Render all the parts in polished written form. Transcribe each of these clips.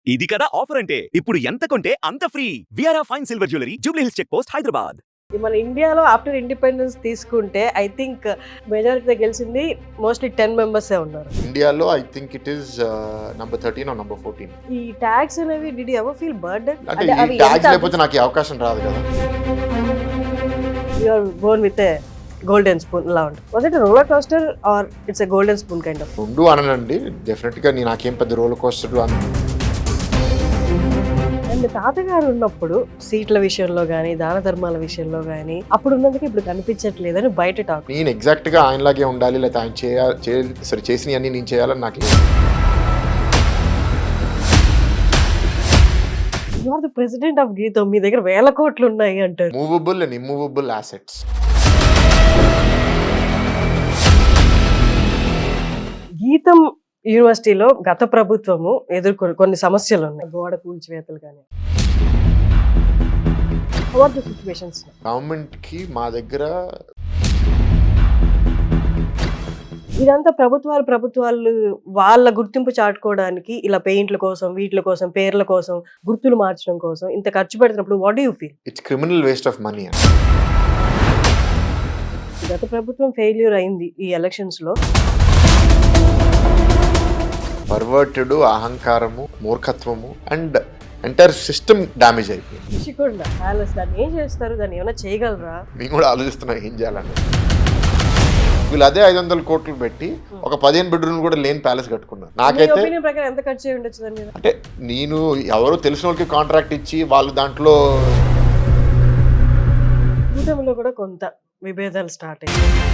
ఇది కదా ఆఫర్ అంటే ఇప్పుడు ఎంత కొంటే అంత ఫ్రీ. విఆర్ఆ fine silver jewellery Jubilee Hills check post Hyderabad. మన ఇండియాలో ఆఫ్టర్ ఇండిపెండెన్స్ తీసుకుంటే ఐ థింక్ మెజారిటీ గెలిచింది మోస్ట్లీ 10 మెంబర్సే ఉన్నారు. ఇండియాలో I think it is number 13 or number 14. ఈ ట్యాక్స్ అనేవి did you ever feel burden? అంటే ఈ ట్యాక్స్ లేకపోతే నాకు ఈ అవకాశం రాదు కదా. You are born with a golden spoon లా ఉంటుంది. Was it roller coaster or it's a golden spoon kind of? రెండు అననండి, డెఫినెట్ గా నాకేం పెద్ద రోలర్ కోస్టర్ అండ్ తాతగారు ఉన్నప్పుడు సీట్ల విషయంలో కానీ దాన ధర్మాల విషయంలో కానీ అప్పుడు ఉన్నందుకు ఇప్పుడు కనిపించట్లేదని బయట టాక్. నేను ఎగ్జాక్ట్ గా ఆయనలాగే ఉండాలి, లేకపోతే ఆయన చేసినవి అన్ని నేను చేయాలని నాకు లేదు. You are the president of Gitam, మీ దగ్గర వేల కోట్లు ఉన్నాయి అంటారు. Movable and immovable assets. Gitam యూనివర్సిటీలో గత ప్రభుత్వము ఎదుర్కొన్న కొన్ని సమస్యలు ఉన్నాయి, గోడ కూల్చివేతలు కానీ. సిచ్యువేషన్స్ గవర్నమెంట్ కి మా దగ్గర ఇదంతా ప్రభుత్వాలు వాళ్ళ గుర్తింపు చాటుకోవడానికి ఇలా పెయింట్ల కోసం, వీటిల కోసం, పేర్ల కోసం, గుర్తులు మార్చడం కోసం ఇంత ఖర్చు పెడుతున్నప్పుడు what do you feel? It's criminal waste of money. గత ప్రభుత్వం ఫెయిల్యూర్ అయింది ఈ ఎలక్షన్స్ లో. పర్వర్టెడ్, అహంకారము, మూర్ఖత్వము అండ్ ఎంటైర్ సిస్టమ్ డ్యామేజ్ అయిపోయింది. రిషికొండ ప్యాలెస్ దాన్ని ఏం చేస్తారు? దాన్ని ఏమైనా చేయగలరా? నేను కూడా ఆలోచిస్తున్నా ఏం చేయాలని. వీళ్ళు అదే 500 కోట్లు పెట్టి ఒక 15 బెడ్రూమ్ కూడా లేని ప్యాలెస్ కట్టుకున్నారు. నాకైతే ఒపీనియన్ ప్రకారం ఎంత ఖర్చు అయి ఉండొచ్చు దాని మీద? అంటే నేను ఎవరో తెలిసిన వాళ్ళకి కాంట్రాక్ట్ ఇచ్చి వాళ్ళు దాంట్లో కూటమిలో కూడా కొంత విభేదాలు స్టార్ట్ అయ్యాయి.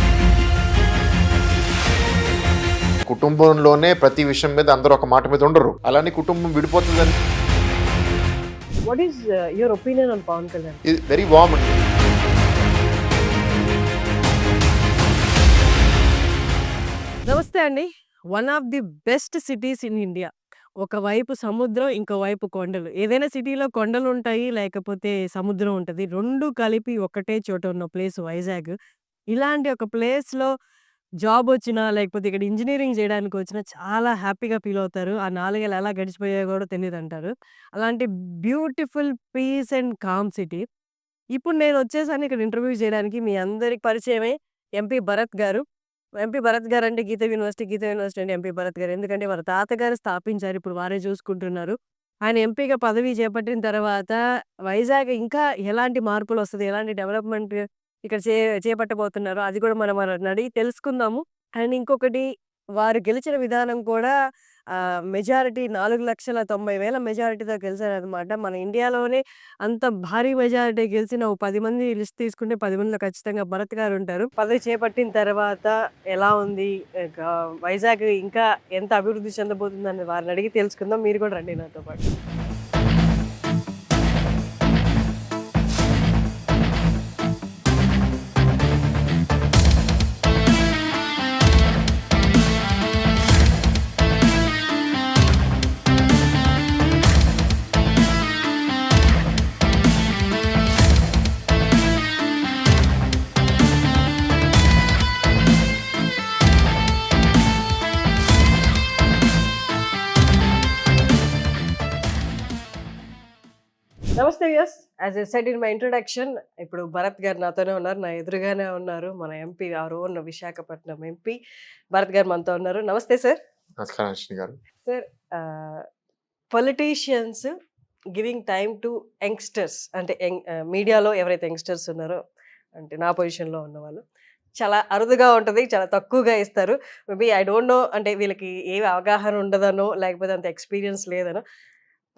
కుటుంబంలోనే ప్రతి విషయం మీద అందరూ ఒక మాట మీద ఉండరు, అలానే కుటుంబం విడిపోతుందని. What is your opinion on Pavan Kalyan? ఇది వెరీ వార్మ్ అండి. నమస్తే అండి. One of the best cities in India. ఒకవైపు సముద్రం, ఇంకోవైపు కొండలు. ఏదైనా సిటీలో కొండలు ఉంటాయి, లేకపోతే సముద్రం ఉంటుంది. రెండు కలిపి ఒకటే చోట ఉన్న ప్లేస్ వైజాగ్. ఇలాంటి ఒక ప్లేస్లో జాబ్ వచ్చినా, లేకపోతే ఇక్కడ ఇంజనీరింగ్ చేయడానికి వచ్చినా చాలా హ్యాపీగా ఫీల్ అవుతారు. ఆ 4 ఏళ్ళు ఎలా గడిచిపోయాయో కూడా తెలియదు అంటారు. అలాంటి beautiful peace and calm city. ఇప్పుడు నేను వచ్చేసాను ఇక్కడ ఇంటర్వ్యూ చేయడానికి. మీ అందరికి పరిచయమే ఎంపీ భరత్ గారు. ఎంపీ భరత్ గారు అంటే గీతం యూనివర్సిటీ అంటే ఎంపీ భరత్ గారు. ఎందుకంటే వారి తాతగారు స్థాపించారు, ఇప్పుడు వారే చూసుకుంటున్నారు. ఆయన ఎంపీగా పదవి చేపట్టిన తర్వాత వైజాగ్ ఇంకా ఎలాంటి మార్పులు వస్తుంది, ఎలాంటి డెవలప్మెంట్ ఇక్కడ చేపట్టబోతున్నారు, అది కూడా మనం వారిని అడిగి తెలుసుకుందాము. అండ్ ఇంకొకటి, వారు గెలిచిన విధానం కూడా మెజారిటీ 4,90,000 మెజారిటీతో గెలిచారనమాట. మన ఇండియాలోనే అంత భారీ మెజారిటీ గెలిచిన 10 మంది లిస్ట్ తీసుకుంటే 10 మందిలో ఖచ్చితంగా భరత్ గారు ఉంటారు. పదవి చేపట్టిన తర్వాత ఎలా ఉంది, వైజాగ్ ఇంకా ఎంత అభివృద్ధి చెందబోతుందని వారిని అడిగి తెలుసుకుందాం. మీరు కూడా రండి నాతో పాటు. నమస్తే views, as a said in my introduction, ఇప్పుడు భరత్ గారు నాతోనే ఉన్నారు, నా ఎదురుగానే ఉన్నారు. మన ఎంపీ, ఆ రోజు విశాఖపట్నం ఎంపీ భరత్ గారు మనతో ఉన్నారు. నమస్తే సార్. నమస్కారం అశ్విని గారు. Sir, politicians giving time to youngsters, అంటే మీడియాలో ఎవరైతే యంగ్స్టర్స్ ఉన్నారో, అంటే నా పొజిషన్లో ఉన్న వాళ్ళు, చాలా అరుదుగా ఉంటుంది, చాలా తక్కువగా ఇస్తారు. మేబీ ఐ డోంట్ నో, అంటే వీళ్ళకి ఏమి అవగాహన ఉండదనో, లేకపోతే అంత ఎక్స్పీరియన్స్ లేదనో.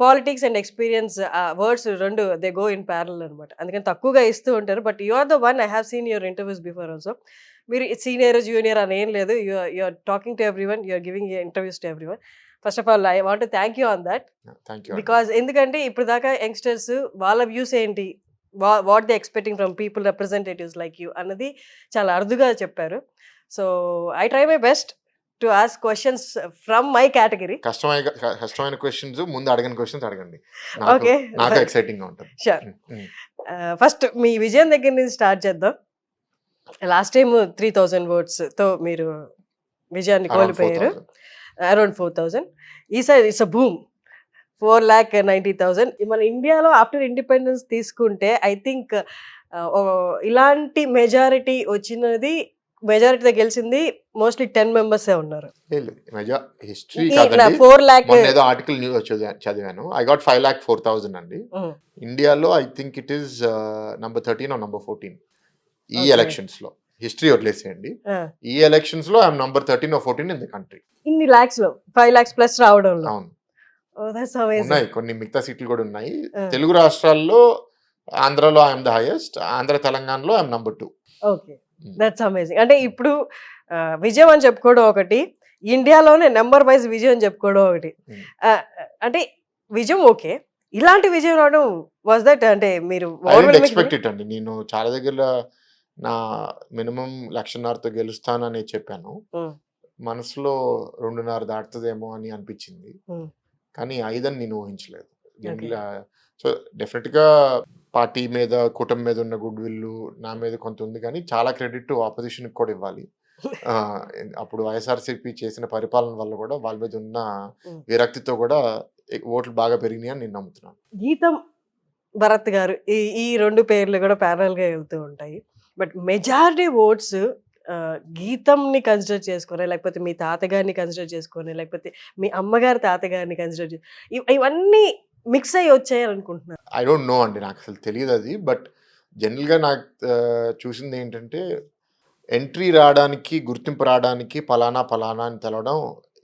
పాలిటిక్స్ అండ్ ఎక్స్పీరియన్స్ వర్డ్స్ రెండు దే గో ఇన్ ప్యారల్ అనమాట. అందుకని తక్కువగా ఇస్తూ ఉంటారు. But you are the one, I have seen your interviews before also. మీరు సీనియర్ జూనియర్ అని ఏం లేదు, you're talking to everyone, you're giving interviews to everyone. First of all I want to thank you on that. Because ఎందుకంటే ఇప్పుడు దాకా youngsters వాళ్ళ views ఏంటి, what they expecting from people representatives like you అన్నది చాలా అరుదుగా చెప్పారు. So I try my best to ask questions from my category. కష్టమైన క్వశ్చన్స్ ముందు అడగని క్వశ్చన్స్ అడగండి, ఓకే? నాకు ఎక్సైటింగ్ గా ఉంటుంది. షూర్. ఫస్ట్ మీ విజయం దగ్గర నుంచి స్టార్ట్ చేద్దాం. లాస్ట్ టైం 3,000 votes తో మీరు విజయాన్ని కోల్పోయారు, అరౌండ్ 4,000. ఈసారి ఇట్స్ అ బూమ్. 4,90,000 మన ఇండియాలో ఆఫ్టర్ ఇండిపెండెన్స్ తీసుకుంటే ఐ థింక్ ఇలాంటి మెజారిటీతో గెలిచింది మోస్ట్లీ 10 మెంబర్సే ఉన్నారు. హిస్టరీ కాదండి. 4 lakh మొన్న ఏదో ఆర్టికల్ న్యూస్ చదివాను. ఐ గాట్ 5,04,000 అండి. ఇండియాలో I think it is number 13 or number 14 ఈ Okay. ఎలక్షన్స్ లో. హిస్టరీ వదిలేసేయండి. ఈ ఎలక్షన్స్ లో I'm number 13 or 14 in the country. ఇన్ని లాక్స్ లో 5 lakhs ప్లస్ రావడంలో అవును, దట్స్ అమేజింగ్. ఉన్నాయి కొన్ని మిగతా సీట్లు కూడా ఉన్నాయి. Ah. తెలుగు రాష్ట్రాల్లో ఆంధ్రలో ఐఎమ్ ద హైయెస్ట్, ఆంధ్ర తెలంగాణలో I'm number 2. Okay, that's amazing. అంటే ఇప్పుడు విజయం అని చెప్పుకోవడం ఒకటి, ఇండియాలోనే నెంబర్ వైజ్ విజయం అని చెప్పుకోవడం ఒకటి. Hmm. అంటే విజయం ఓకే, ఇలాంటి విజయం రావడం వాజ్ దట్ అంటే మీరు ఐ డోంట్ ఎక్స్పెక్ట్ ఇట్ అండి. నేను చాలా దగ్గర నా మినిమం 1,500,000తో గెలుస్తానని చెప్పాను. మనసులో 2.5 దాటుతుందేమో అని అనిపించింది, కానీ 5 అని నేను ఊహించలేదు. సో డెఫినెట్ గా పార్టీ మీద, కూటమి మీద ఉన్న గుడ్ విల్ నా మీద కొంత ఉంది, కానీ చాలా క్రెడిట్ ఆపోజిషన్ కూడా ఇవ్వాలి. అప్పుడు వైఎస్ఆర్సీపీ చేసిన పరిపాలన వల్ల కూడా వాళ్ళ మీద ఉన్న విరక్తితో కూడా ఓట్లు బాగా పెరిగినాయి అని నేను నమ్ముతున్నాను. గీతం, భరత్ గారు ఈ 2 పేర్లు కూడా ప్యారల్ గా వెళ్తూ ఉంటాయి. బట్ మెజారిటీ ఓట్స్ గీతంని కన్సిడర్ చేసుకొని, లేకపోతే మీ తాతగారిని కన్సిడర్ చేసుకొని, లేకపోతే మీ అమ్మగారి తాతగారిని కన్సిడర్ ఇవన్నీ మిక్స్ అయ్యి వచ్చాయని అనుకుంటున్నాను. ఐ డోంట్ నో అండి, నాకు అసలు తెలియదు అది. బట్ జనరల్గా నాకు చూసింది ఏంటంటే, ఎంట్రీ రావడానికి, గుర్తింపు రావడానికి పలానా అని తెలవడం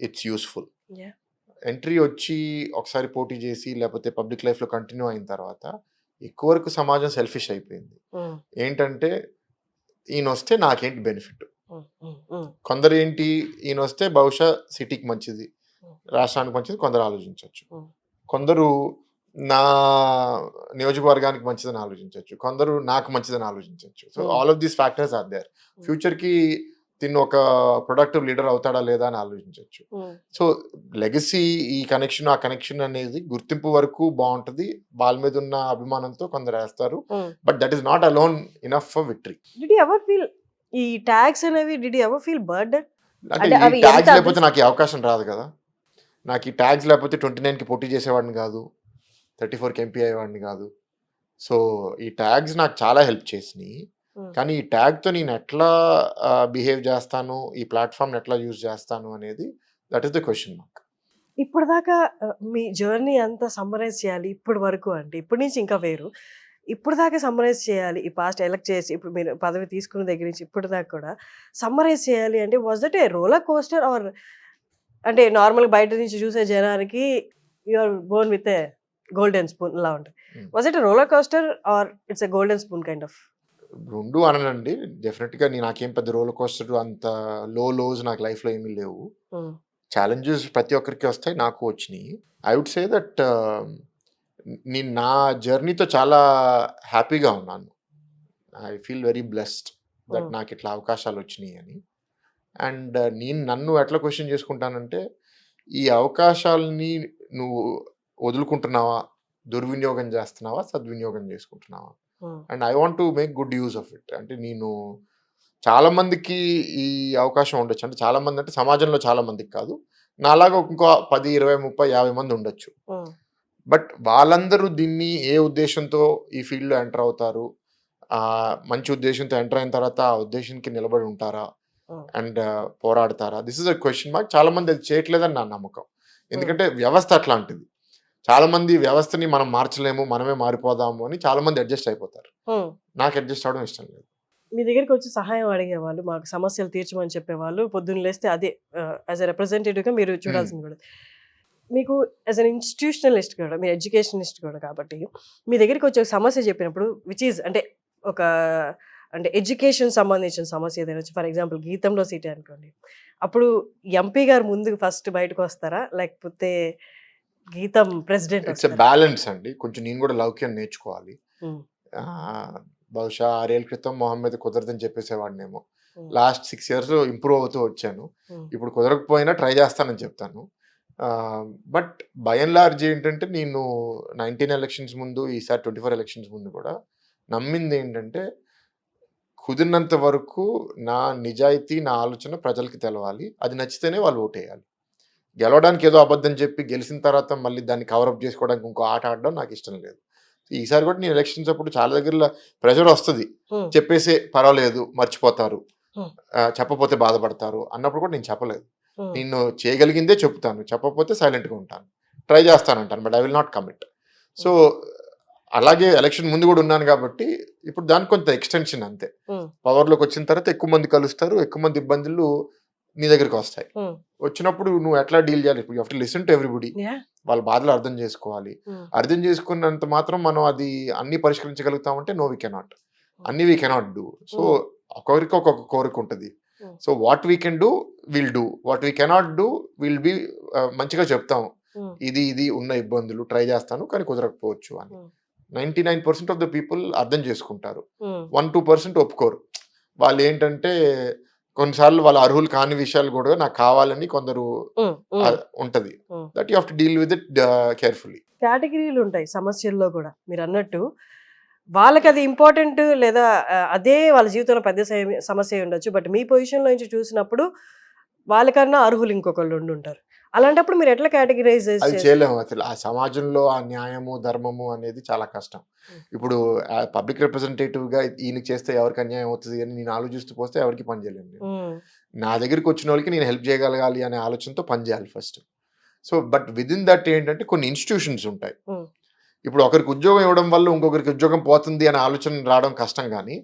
ఇట్స్ యూస్ఫుల్. ఎంట్రీ వచ్చి ఒకసారి పోటీ చేసి లేకపోతే పబ్లిక్ లైఫ్లో కంటిన్యూ అయిన తర్వాత ఎక్కువ వరకు సమాజం సెల్ఫిష్ అయిపోయింది. ఏంటంటే ఈయన వస్తే నాకేంటి బెనిఫిట్, కొందరు ఏంటి ఈయన వస్తే బహుశా సిటీకి మంచిది, రాష్ట్రానికి మంచిది కొందరు ఆలోచించవచ్చు, కొందరు నా నియోజకవర్గానికి మంచిదని ఆలోచించవచ్చు, కొందరు నాకు మంచిదని ఆలోచించవచ్చు. So all of these factors are there. ఫ్యూచర్కి తిను ఒక ప్రొడక్టివ్ లీడర్ అవుతాడా లేదా అని ఆలోచించవచ్చు. సో లెగసీ, ఈ కనెక్షన్ ఆ కనెక్షన్ అనేది గుర్తింపు వరకు బాగుంటుంది, వాళ్ళ మీద ఉన్న అభిమానంతో కొందరు వేస్తారు. But that is not alone enough for victory. Did you ever feel ఈ ట్యాగ్స్ అనేవి, did you ever feel burden? అంటే ఈ ట్యాగ్స్ లేకపోతే నాకు ఈ అవకాశం రాదు కదా. నాకు ఈ ట్యాగ్స్ లేకపోతే 29కి పోటీ చేసేవాడిని కాదు, 34కి ఎంపీ అయ్యేవాడిని కాదు. సో ఈ ట్యాగ్స్ నాకు చాలా హెల్ప్ చేసినాయి. కానీ ఈ ట్యాగ్తో నేను ఎట్లా బిహేవ్ చేస్తాను, ఈ ప్లాట్ఫామ్ని ఎట్లా యూజ్ చేస్తాను అనేది that is the question mark. ఇప్పుడు దాకా మీ జర్నీ అంతా సమ్మరైజ్ చేయాలి ఇప్పటి వరకు అంటే, ఇప్పటి నుంచి ఇంకా వేరు, ఇప్పుడు దాకా సమ్మరైజ్ చేయాలి, ఈ పాస్ట్ ఎలక్ట్ చేసి ఇప్పుడు మీరు పదవి తీసుకున్న దగ్గర నుంచి ఇప్పుడు దాకా కూడా సమ్మరైజ్ చేయాలి అంటే, was that a roller coaster or అంటే నార్మల్ బయట నుంచి చూసే జనానికి you're born with a golden spoon లా ఉంటుంది, was it a roller coaster or it's a golden spoon kind of? రెండు అననండి, డెఫినెట్గా నాకేం పెద్ద రోలర్ కోస్టర్ అంత లోస్ నాకు లైఫ్లో ఏమీ లేవు. ఛాలెంజెస్ ప్రతి ఒక్కరికి వస్తాయి, నాకు వచ్చినాయి. ఐ వుడ్ సే దట్ నేను నా జర్నీతో చాలా హ్యాపీగా ఉన్నాను. I feel very blessed that నాకు ఇట్లా అవకాశాలు వచ్చినాయి అని. అండ్ నేను నన్ను ఎట్లా క్వశ్చన్ చేసుకుంటానంటే, ఈ అవకాశాలని నువ్వు వదులుకుంటున్నావా, దుర్వినియోగం చేస్తున్నావా, సద్వినియోగం చేసుకుంటున్నావా? And I want to make good use of it. అంటే నేను చాలా మందికి ఈ అవకాశం ఉండొచ్చు, అంటే చాలా మంది అంటే సమాజంలో చాలా మందికి కాదు, నాలాగా ఇంకో 10, 20, 30, 50 మంది ఉండొచ్చు. బట్ వాళ్ళందరూ దీన్ని ఏ ఉద్దేశంతో ఈ ఫీల్డ్లో ఎంటర్ అవుతారు, మంచి ఉద్దేశంతో ఎంటర్ అయిన తర్వాత ఆ ఉద్దేశానికి నిలబడి ఉంటారా అండ్ పోరాడతారా? This is a question mark. చాలా మంది అది చేయట్లేదని నా నమ్మకం. ఎందుకంటే వ్యవస్థ అట్లాంటిది. చాలా మంది వ్యవస్థని మనం మార్చలేము, మనమే మారిపోదాము అని చాలా మంది అడ్జస్ట్ అయిపోతారు. నాకు అడ్జస్ట్ అవడం ఇష్టం లేదు. మీ దగ్గరికి వచ్చి సహాయం అడిగేవాళ్ళు, మాకు సమస్యలు తీర్చమని చెప్పేవాళ్ళు, పొద్దున్న లేస్తే అదే యాజ్ ఎ రిప్రజెంటేటివ్గా మీరు చూడాల్సింది కూడా. మీకు యాజ్ అన్ ఇన్స్టిట్యూషనలిస్ట్ కూడా, మీరు ఎడ్యుకేషనిస్ట్ కూడా కాబట్టి, మీ దగ్గరికి వచ్చి ఒక సమస్య చెప్పినప్పుడు విచ్ ఈజ్ అంటే ఒక అంటే ఎడ్యుకేషన్ సంబంధించిన సమస్య ఏదైనా వచ్చి, ఫర్ ఎగ్జాంపుల్ గీతంలో సీటే అనుకోండి, అప్పుడు ఎంపీ గారు ముందు ఫస్ట్ బయటకు వస్తారా, లేకపోతే గీతం ప్రెసిడెంట్? ఇట్స్ బ్యాలెన్స్ అండి. కొంచెం నేను కూడా లౌక్యం నేర్చుకోవాలి. బహుశా 6 ఏళ్ళ క్రితం మొహమ్మద్ కుదరదని చెప్పేసేవాడినేమో. లాస్ట్ 6 years ఇంప్రూవ్ అవుతూ వచ్చాను. ఇప్పుడు కుదరకపోయినా ట్రై చేస్తానని చెప్తాను. బట్ బై అండ్ లార్జ్ ఏంటంటే, నేను 19 ఎలక్షన్స్ ముందు, ఈసారి 24 ఎలక్షన్స్ ముందు కూడా నమ్మింది ఏంటంటే, కుదిరినంత వరకు నా నిజాయితీ, నా ఆలోచన ప్రజలకి తెలవాలి, అది నచ్చితేనే వాళ్ళు ఓటేయాలి. గెలవడానికి ఏదో అబద్ధం చెప్పి గెలిచిన తర్వాత మళ్ళీ దాన్ని కవరప్ చేసుకోవడానికి ఇంకో ఆట ఆడడం నాకు ఇష్టం లేదు. ఈసారి కూడా నేను ఎలక్షన్స్ అప్పుడు చాలా దగ్గర ప్రెషర్ వస్తుంది, హ్మ్. చెప్పేసే పర్వాలేదు మర్చిపోతారు, హ్మ్. చెప్పపోతే బాధపడతారు అన్నప్పుడు కూడా నేను చెప్పలేదు. హ్మ్. నేను చేయగలిగిందే చెప్తాను, చెప్పకపోతే సైలెంట్గా ఉంటాను, ట్రై చేస్తానంటాను, but I will not commit. So అలాగే ఎలక్షన్ ముందు కూడా ఉన్నాను కాబట్టి ఇప్పుడు దానికి కొంత ఎక్స్టెన్షన్ అంతే. హ్మ్. పవర్లోకి వచ్చిన తర్వాత ఎక్కువ మంది కలుస్తారు, ఎక్కువ మంది ఇబ్బందులు నీ దగ్గరికి వస్తాయి. హ్మ్. వచ్చినప్పుడు నువ్వు ఎట్లా డీల్ చేయాలి? ఇప్పుడు you have to listen to everybody. Yeah. వాళ్ళ బాధలు అర్థం చేసుకోవాలి. హ్మ్. అర్థం చేసుకున్నంత మాత్రం మనం అది అన్ని పరిష్కరించగలుగుతామంటే నో వీ కెనాట్, అన్ని వీ కెనాట్ డూ. సో ఒక్కొక్కరికి ఒక్కొక్క కోరిక ఉంటుంది. Hmm. So what we can do will do, what we cannot do will be మంచిగా చెప్తాం, Hmm. ఇది ఉన్న ఇబ్బందులు ట్రై చేస్తాను కానీ కుదరకపోవచ్చు అని. Hmm. 99% ఆఫ్ ద పీపుల్ అర్థం చేసుకుంటారు, Hmm. 1-2% ఒప్పుకోరు. వాళ్ళు ఏంటంటే కొన్నిసార్లు వాళ్ళ అర్హులు కాని విషయాలు కూడా నాకు కావాలని కొందరు Hmm. Hmm. ఉంటది. Hmm. That you have to deal with it carefully. కేటగిరీలు ఉంటాయి సమస్యల్లో కూడా మీరు అన్నట్టు. వాళ్ళకి అది ఇంపార్టెంట్ లేదా అదే వాళ్ళ జీవితంలో పెద్ద సమస్య అయి ఉండొచ్చు. బట్ మీ పొజిషన్‌లో నుంచి చూసినప్పుడు వాళ్ళకన్నా అర్హులు ఇంకొకళ్ళు ఉండుంటారు. అలాంటప్పుడు మీరు ఎట్లా కేటగరైజ్ అది చేస్తారు? చేయలేము అసలు. ఆ సమాజంలో ఆ న్యాయము ధర్మము అనేది చాలా కష్టం. ఇప్పుడు పబ్లిక్ రిప్రజెంటేటివ్గా ఈయనకి చేస్తే ఎవరికి అన్యాయం అవుతుంది అని నేను ఆలోచిస్తూ పోస్తే ఎవరికి పని చేయలేను నేను. నా దగ్గరికి వచ్చిన వాళ్ళకి నేను హెల్ప్ చేయగలగాలి అనే ఆలోచనతో పని చేయాలి first. So but within that ఏంటంటే కొన్ని ఇన్స్టిట్యూషన్స్ ఉంటాయి. ఇప్పుడు ఒకరికి ఉద్యోగం ఇవ్వడం వల్ల ఇంకొకరికి ఉద్యోగం పోతుంది అనే ఆలోచన రావడం కష్టం. కానీ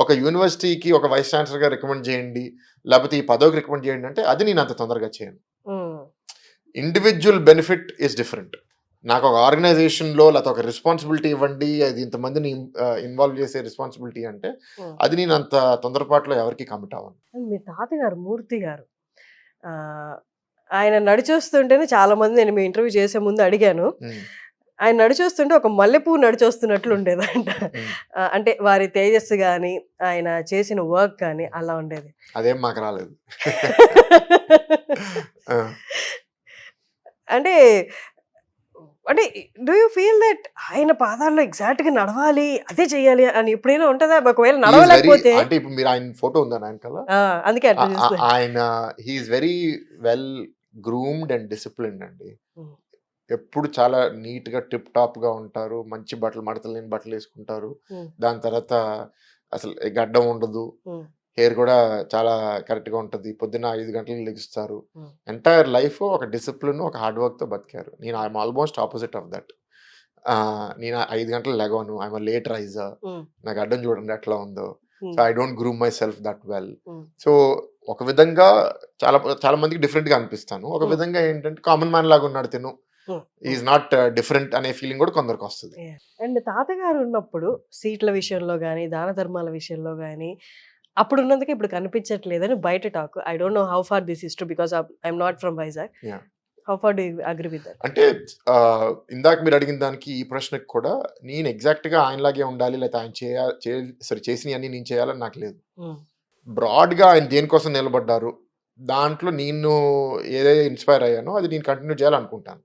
ఒక యూనివర్సిటీకి ఒక వైస్ ఛాన్సలర్గా రికమెండ్ చేయండి, లేకపోతే ఈ పదవికి రికమెండ్ చేయండి అంటే అది నేను అంత తొందరగా చేయను. Individual benefit is different. నాకు ఒక ఆర్గనైజేషన్లో లేకపోతే ఒక రెస్పాన్సిబిలిటీ ఇవ్వండి, అది ఇంతమందిని ఇన్వాల్వ్ చేసే రెస్పాన్సిబిలిటీ అంటే అది నేను అంత తొందరపాటులో ఎవరికి కమిట్ అవ్వను. మీ తాతగారు మూర్తి గారు ఆయన నడిచొస్తుంటేనే చాలా మంది, నేను మీ ఇంటర్వ్యూ చేసే ముందు అడిగాను, ఆయన నడిచొస్తుంటే ఒక మల్లెపువ్వు నడిచొస్తున్నట్లు ఉండేదంట. అంటే వారి తేజస్సు కానీ ఆయన చేసిన వర్క్ కానీ అలా ఉండేది. అదేం మాకు రాలేదు. అంటే అంటే డూ యూ ఫీల్ దట్ ఆయన పాదాల్లో ఎగ్జాక్ట్గా నడవాలి, అదే చెయ్యాలి అని ఎప్పుడైనా ఉంటుందా? ఒకవేళ నడవలేకపోతే అంటే ఇప్పుడు మీరు ఆయన ఫోటో ఉందా వెనకాల? అందుకే అట్లా చూస్తే ఆయన he is very well groomed and disciplined అండి. ఎప్పుడు చాలా నీట్ గా టిప్ టాప్ గా ఉంటారు, మంచి బట్టలు, మడతలు లేని బట్టలు వేసుకుంటారు. దాని తర్వాత అసలు గడ్డం ఉండదు, హెయిర్ కూడా చాలా కరెక్ట్ గా ఉంటుంది. పొద్దున్న 5 గంటలకు లెగుస్తారు. ఎంటైర్ లైఫ్ ఒక డిసిప్లిన్, ఒక హార్డ్ వర్క్ తో బతికారు. నేను I'm almost opposite of that. నేను 5 గంటలు లెగవను, ఐఎమ్ లేట్ రైజర్. నా గడ్డం చూడండి ఎట్లా ఉందో. So I don't groom my self that well. So ఒక విధంగా చాలా చాలా మందికి డిఫరెంట్ గా అనిపిస్తాను. ఒక విధంగా ఏంటంటే కామన్ మ్యాన్ లాగా ఉన్నాడు తిను, ఈజ్ నాట్ డిఫరెంట్ అనే ఫీలింగ్ కూడా కొందరికి వస్తుంది. అండ్ తాతగారు ఉన్నప్పుడు సీట్ల విషయంలో కానీ దాన ధర్మాల విషయంలో కానీ అప్పుడు ఉన్నందుకే ఇప్పుడు కనిపించట్లేదని బయట talk. I don't know how far this is true because I'm not from Vizag. How far do you agree with that? అంటే ఇందాక మీరు అడిగిన దానికి ఈ ప్రశ్నకు కూడా నేను ఎగ్జాక్ట్ గా ఆయనలాగే ఉండాలి, లేకపోతే ఆయన చేసినవి అన్ని నేను చేయాలని నాకు లేదు. బ్రాడ్ గా ఆయన దేనికోసం నిలబడ్డారు, దాంట్లో నేను ఏదైతే ఇన్స్పైర్ అయ్యానో అది నేను కంటిన్యూ చేయాలనుకుంటాను.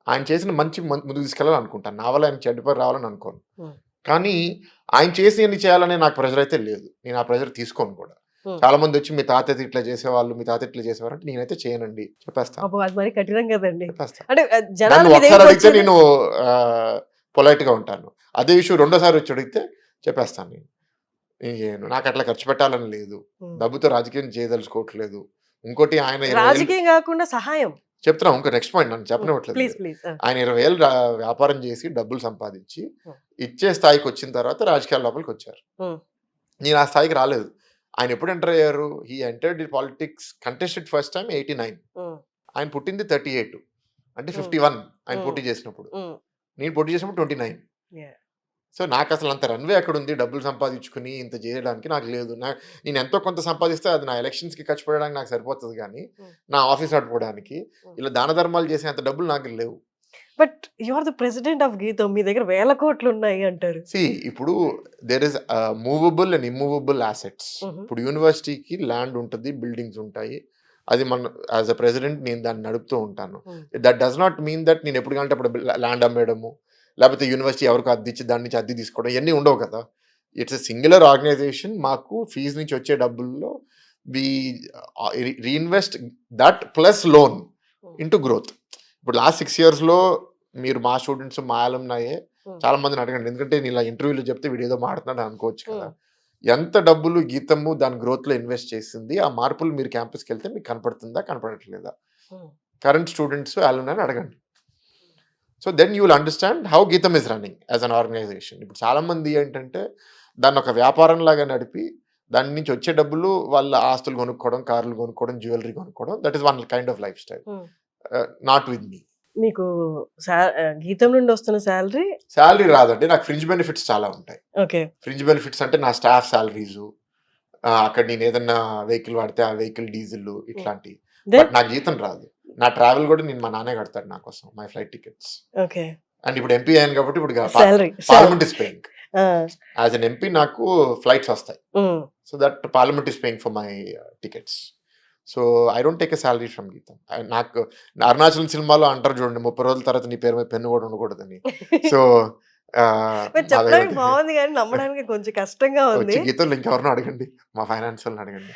ఆయన చేసిన మంచి ముందుకు తీసుకెళ్ళాలనుకుంటాను. నా వల్ల ఆయన చెడ్డ పేరు రావాలని అనుకోను. కానీ ఆయన చేసి చేయాలనే నాకు ప్రెజర్ అయితే లేదు, నేను ఆ ప్రెజర్ తీసుకోను కూడా. చాలా మంది వచ్చి మీ తాత ఇట్లా చేసేవాళ్ళు, మీ తాత ఇట్లా చేసేవారు అంటే నేనైతే చేయనండి చెప్పేస్తాను. ఒకసారి అడిగితే నేను పొలైట్ గా ఉంటాను, అదే విషయం రెండోసారి వచ్చి అడిగితే చెప్పేస్తాను. నేను చేయను, నాకు అట్లా ఖర్చు పెట్టాలని లేదు, డబ్బుతో రాజకీయం చేయదలుచుకోవట్లేదు. ఇంకోటి ఆయన రాజకీయం కాకుండా సహాయం చెప్తున్నా, ఇంకో నెక్స్ట్ పాయింట్ నన్ను చెప్పనివ్వట్లేదు. ఆయన 20,000 వ్యాపారం చేసి డబ్బులు సంపాదించి ఇచ్చే స్థాయికి వచ్చిన తర్వాత రాజకీయాల లోపలికి వచ్చారు. నేను ఆ స్థాయికి రాలేదు. ఆయన ఎప్పుడు ఎంటర్ అయ్యారు? He entered the politics contested first time 89. ఆయన పుట్టింది 38, అంటే 51 ఆయన పోటీ చేసినప్పుడు. నేను పోటీ చేసినప్పుడు 29. సో నాకు అసలు అంత రన్వే అక్కడ ఉంది, డబ్బులు సంపాదించుకుని ఇంత చేయడానికి నాకు లేదు. నేను ఎంతో కొంత సంపాదిస్తే అది నా ఎలక్షన్స్కి ఖర్చు పెట్టడానికి నాకు సరిపోతుంది, కానీ నా ఆఫీస్ నడుపుకోవడానికి ఇలా దాన ధర్మాలు చేసే అంత డబ్బులు నాకు లేవు. But you are the president of Gitam, మీ దగ్గర వేల కోట్లు ఉన్నాయి అంటారు. ఇప్పుడు there is movable and immovable assets. ఇప్పుడు యూనివర్సిటీకి ల్యాండ్ ఉంటుంది, బిల్డింగ్స్ ఉంటాయి, అది మన యాజ్ అ ప్రెసిడెంట్ నేను దాన్ని నడుపుతూ ఉంటాను. That does not mean that నేను ఎప్పుడు కంటే అప్పుడు ల్యాండ్ అమ్మేయడము, లేకపోతే యూనివర్సిటీ ఎవరికి అద్దెచ్చి దాని నుంచి అద్దె తీసుకోవడం, ఇవన్నీ ఉండవు కదా. It's a singular organization. మాకు ఫీజు నుంచి వచ్చే డబ్బుల్లో we reinvest that plus loan. Into growth. ఇప్పుడు లాస్ట్ 6 ఇయర్స్‌లో మీరు మా స్టూడెంట్స్, మా అలుమ్నాయే చాలా మందిని అడగండి. ఎందుకంటే నేను ఇలా ఇంటర్వ్యూలో చెప్తే వీడేదో మాట్లాడుతున్నాడు అనుకోవచ్చు కదా! ఎంత డబ్బులు గీతము దాని గ్రోత్‌లో ఇన్వెస్ట్ చేసింది, ఆ మార్పులు మీరు క్యాంపస్‌కెళ్తే మీకు కనపడుతుందా? కనపడట్లేదా? కరెంట్ స్టూడెంట్స్, అలుమ్నాయిని అడగండి. So then you will understand how GITAM is running as an organization. ఇప్పుడు చాలామంది ఏంటంటే దాన్ని ఒక వ్యాపారంలాగా నడిపి దాని నుంచి వచ్చే డబ్బులు వాళ్ళ ఆస్తులు కొనుక్కోవడం, కార్లు కొనుక్కోవడం, జ్యువెలరీ కొనుక్కోవడం. That is one kind of lifestyle. Not with me. మీకు గీతం నుండి వస్తున్న శాలరీ? సాలరీ రాదండి. నాకు ఫ్రింజ్ బెనిఫిట్స్ చాలా ఉంటాయి. ఓకే. ఫ్రింజ్ బెనిఫిట్స్ అంటే నా స్టాఫ్ సాలరీసు, అక్కడ నేను ఏదన్నా వెహికల్ వాడితే ఆ వెహికల్ డీజిల్ ఇట్లాంటివి. బట్ నాకు జీతం రాదు. నా ట్రావెల్ కూడా నేను మా నాన్నే కడతాడు నా కోసం, my flight tickets. Okay. And ఇప్పుడు ఎంపీ అయ్యాను కాబట్టి ఇప్పుడు salary parliament is paying. As an MP నాకు ఫ్లైట్స్ వస్తాయి. So that parliament is paying for my tickets. So I don't take a salary from గీతం. నాకు అరుణాచలం సినిమాలో అంటారు చూడండి, 30 రోజుల తర్వాత నీ పేరు మీద పెన్ను కూడా ఉండకూడదని. సో చెప్పడానికి బాగుంది కానీ నమ్మడానికి కొంచెం కష్టంగా ఉంది. గీతంలో ఇంకెవరినో అడగండి, మా ఫైనాన్స్ వాళ్ళని అడగండి.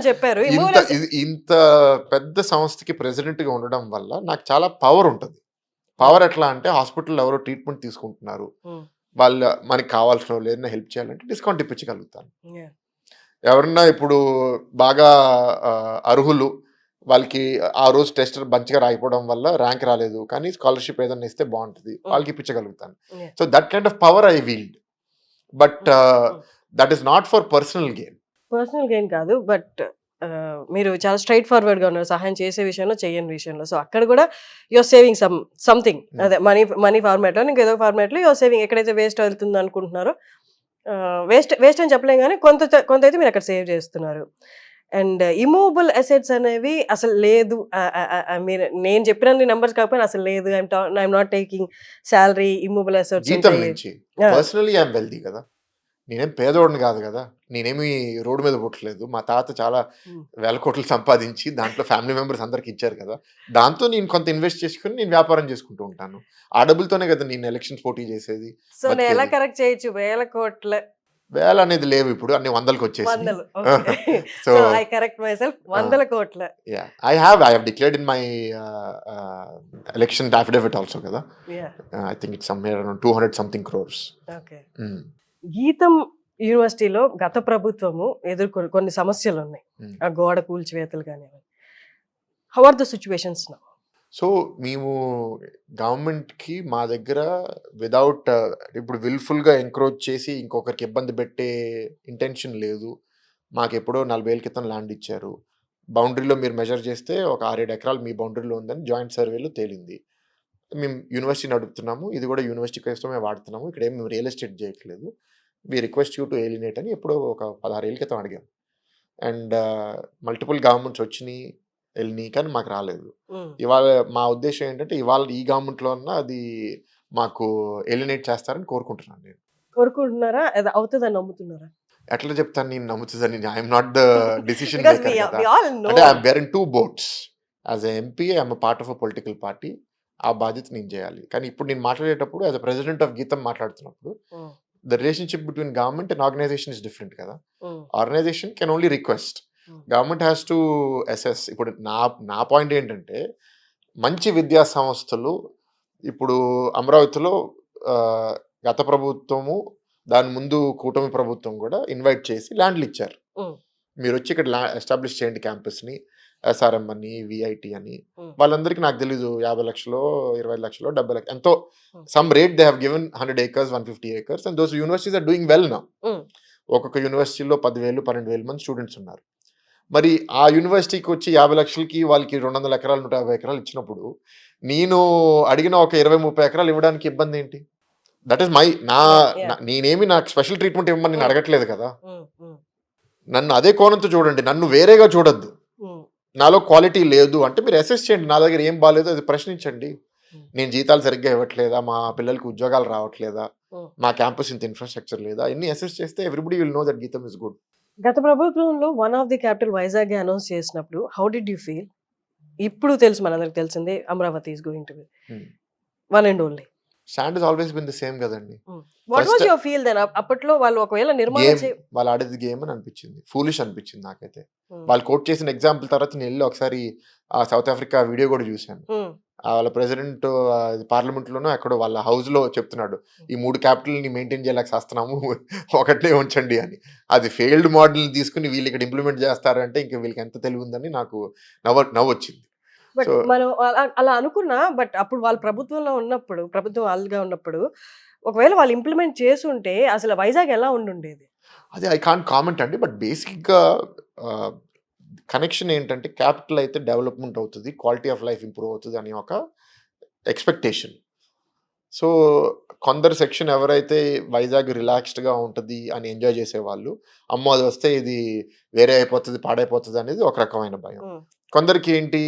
చెప్పారు ఇంత పెద్ద సంస్థకి ప్రెసిడెంట్ గా ఉండడం వల్ల నాకు చాలా పవర్ ఉంటుంది. పవర్ ఎట్లా అంటే హాస్పిటల్లో ఎవరో ట్రీట్మెంట్ తీసుకుంటున్నారు, వాళ్ళ మనకి కావాల్సిన వాళ్ళు ఏదైనా హెల్ప్ చేయాలంటే డిస్కౌంట్ ఇప్పించగలుగుతాను. ఎవరన్నా ఇప్పుడు బాగా అర్హులు, వాళ్ళకి ఆ రోజు టెస్ట్ మంచిగా రాయిపోవడం వల్ల ర్యాంక్ రాలేదు, కానీ స్కాలర్షిప్ ఏదైనా ఇస్తే బాగుంటుంది, వాళ్ళకి ఇప్పించగలుగుతాను. So that kind of power I wield. But that is not for personal gain. Personal gain కాదు, బట్ మీరు చాలా స్ట్రైట్ ఫార్వర్డ్ గా ఉన్నారు సహాయం చేసే విషయంలో, చేయని విషయంలో. సో అక్కడ కూడా యువర్ సేవింగ్ సంథింగ్, అదే మనీ ఫార్మాట్ లో ఇంకేదో ఫార్మాట్ లో యువర్ సేవింగ్. ఎక్కడైతే వేస్ట్ వెళ్తుంది అనుకుంటున్నారో, వేస్ట్ అని చెప్పలేం కానీ కొంత అయితే మీరు అక్కడ సేవ్ చేస్తున్నారు. అండ్ ఇమూవబుల్ అసెట్స్ అనేవి అసలు లేదు. మీరు నేను చెప్పిన నెంబర్స్ కాకపోయినా అసలు లేదు. I'm not taking salary, immovable assets. జీతం నుంచి పర్సనలీ ఐఎమ్ వెల్దీ కదా, నేనేం పేదోడిని కాదు కదా, నేనేమి రోడ్డు మీద పుట్టలేదు. మా తాత చాలా వేల కోట్లు సంపాదించి దాంట్లో ఫ్యామిలీ మెంబర్స్ అందరికి ఇచ్చారు కదా, దాంతో నేను కొంత ఇన్వెస్ట్ చేసుకుని నేను వ్యాపారం చేసుకుంటూ ఉంటాను. ఆ డబ్బులతోనే కదా నేను ఎలక్షన్స్ పోటీ చేసేది. సో నేను ఎలా కరెక్ట్ చేయొచ్చు? వేల కోట్ల వేల అనేది లేవు ఇప్పుడు, అన్ని వందలకు వచ్చేసి. So I correct myself, 100 కోట్ల. I have declared in my election affidavit also కదా. I think it's somewhere around 200 something crores. Okay. GITAM యూనివర్సిటీలో గత ప్రభుత్వము ఎదుర్కొని కొన్ని సమస్యలు ఉన్నాయి, ఆ గోడ కూల్చివేతలు కానీ. How are the situations now? So మేము గవర్నమెంట్కి మా దగ్గర విదౌట్ ఇప్పుడు విల్ఫుల్గా ఎంక్రోచ్ చేసి ఇంకొకరికి ఇబ్బంది పెట్టే ఇంటెన్షన్ లేదు. మాకు ఎప్పుడో 40 ఏళ్ళ క్రితం ల్యాండ్ ఇచ్చారు. బౌండరీలో మీరు మెజర్ చేస్తే ఒక 6-7 ఎకరాలు మీ బౌండరీలో ఉందని జాయింట్ సర్వేలో తేలింది. మేము యూనివర్సిటీ నడుపుతున్నాము, ఇది కూడా యూనివర్సిటీ కోసమే వాడుతున్నాము, ఇక్కడ ఏం మేము రియల్ ఎస్టేట్ చేయట్లేదు, వి రిక్వెస్ట్ యూ టు ఏలినేట్ అని ఎప్పుడో ఒక 16 ఏళ్ళ క్రితం అడిగాం. అండ్ మల్టిపుల్ గవర్నమెంట్స్ వచ్చినాయి వెళ్ళినాయి, కానీ మాకు రాలేదు. ఇవాళ మా ఉద్దేశం ఏంటంటే ఇవాళ ఈ గవర్నమెంట్లో అన్నా అది మాకు ఎలినేట్ చేస్తారని కోరుకుంటున్నాను. నేను కోరుకుంటున్నారా? అవుతుందని నమ్ముతున్నారా? ఎట్లా చెప్తాను నేను నమ్ముతుందని? I'm not the decision maker కదా. అంటే I'm we're in 2 boats. As a MP I'm part of a political party. ఆ బాధ్యత నేను చేయాలి. కానీ ఇప్పుడు నేను మాట్లాడేటప్పుడు as a president of GITAM మాట్లాడుతున్నప్పుడు the relationship between government and organization is different కదా. Organization can only request, government has to assess. ఇప్పుడు నా పాయింట్ ఏంటంటే మంచి విద్యా సంస్థలు ఇప్పుడు అమరావతిలో గత ప్రభుత్వము, దాని ముందు కూటమి ప్రభుత్వం కూడా ఇన్వైట్ చేసి ల్యాండ్లు ఇచ్చారు. మీరు వచ్చి ఇక్కడ ఎస్టాబ్లిష్ చేయండి క్యాంపస్ని, ఎస్ఆర్ఎం అని, విఐటి అని. వాళ్ళందరికీ నాకు తెలీదు 50 లక్షలు, 20 లక్షలు, 70 లక్షలు ఎంతో some rate they have given 100 acres, 150 acres and those universities are doing well now. ఒక్కొక్క యూనివర్సిటీలో 10,000, 12,000 మంది స్టూడెంట్స్ ఉన్నారు. మరి ఆ యూనివర్సిటీకి వచ్చి 50 లక్షలకి వాళ్ళకి 200 ఎకరాలు, 150 ఎకరాలు ఇచ్చినప్పుడు నేను అడిగిన ఒక 20-30 ఎకరాలు ఇవ్వడానికి ఇబ్బంది ఏంటి? దట్ ఈస్ మై నేనేమి నాకు స్పెషల్ ట్రీట్మెంట్ ఇవ్వమని నేను అడగట్లేదు కదా. నన్ను అదే కోణంతో చూడండి, నన్ను వేరేగా చూడొద్దు. నాలో క్వాలిటీ లేదు అంటే మీరు అసెస్ చేయండి, నా దగ్గర ఏం బాగాలేదో అది ప్రశ్నించండి. నేను జీతాలు సరిగ్గా ఇవ్వట్లేదా, మా పిల్లలకి ఉద్యోగాలు రావట్లేదా, మా క్యాంపస్ ఇంత ఇన్ఫ్రాస్ట్రక్చర్ లేదా, ఇన్ని అసెస్ చేస్తే everybody will know that GITAM is good. గత ప్రభుత్వంలో one of the capital Vizag announce చేసినప్పుడు హౌ డిడ్ యూ ఫీల్? ఇప్పుడు తెలుసు, మనందరికి తెలిసిందే Amaravati is going to be one and only. Stand is always been the same కదండి. What First- was your feel then? అప్పట్లో వాళ్ళు ఒకవేళ నిర్మాణం గేమ్ వాళ్ళు ఆడేది గేమ్ అని అనిపించింది, ఫూలిష్ అనిపించింది నాకైతే. Hmm. వాళ్ళు కోట్ చేసిన ఎగ్జాంపుల్ తర్వాత నేను వెళ్ళి ఒకసారి సౌత్ ఆఫ్రికా వీడియో కూడా చూశాను. వాళ్ళ ప్రెసిడెంట్ పార్లమెంట్లోనూ ఎక్కడో వాళ్ళ హౌస్లో చెప్తున్నాడు, ఈ 3 క్యాపిటల్ని మెయింటైన్ చేయలేక చేస్తున్నాము, ఒకటే ఉంచండి అని. అది ఫెయిల్డ్ మోడల్ తీసుకుని వీళ్ళు ఇక్కడ ఇంప్లిమెంట్ చేస్తారంటే ఇంకా వీళ్ళకి ఎంత తెలివి ఉందని నాకు నవ్వొచ్చింది. బట్ So- మనం అలా అనుకున్నా, బట్ అప్పుడు వాళ్ళ ప్రభుత్వంలో ఉన్నప్పుడు, ప్రభుత్వం వాళ్ళగా ఉన్నప్పుడు ఒకవేళ వాళ్ళు ఇంప్లిమెంట్ చేసుంటే అసలు వైజాగ్ ఎలా ఉండుండేది? అది ఐ కాంట్ కామెంట్ అండి. బట్ బేసిక్గా కనెక్షన్ ఏంటంటే క్యాపిటల్ అయితే డెవలప్మెంట్ అవుతుంది, క్వాలిటీ ఆఫ్ లైఫ్ ఇంప్రూవ్ అవుతుంది అని ఒక ఎక్స్పెక్టేషన్. సో కొందరు సెక్షన్ ఎవరైతే వైజాగ్ రిలాక్స్డ్గా ఉంటుంది అని ఎంజాయ్ చేసేవాళ్ళు, అమ్మో అది వస్తే ఇది వేరే అయిపోతుంది, పాడైపోతుంది అనేది ఒక రకమైన భయం. కొందరికి ఏంటి,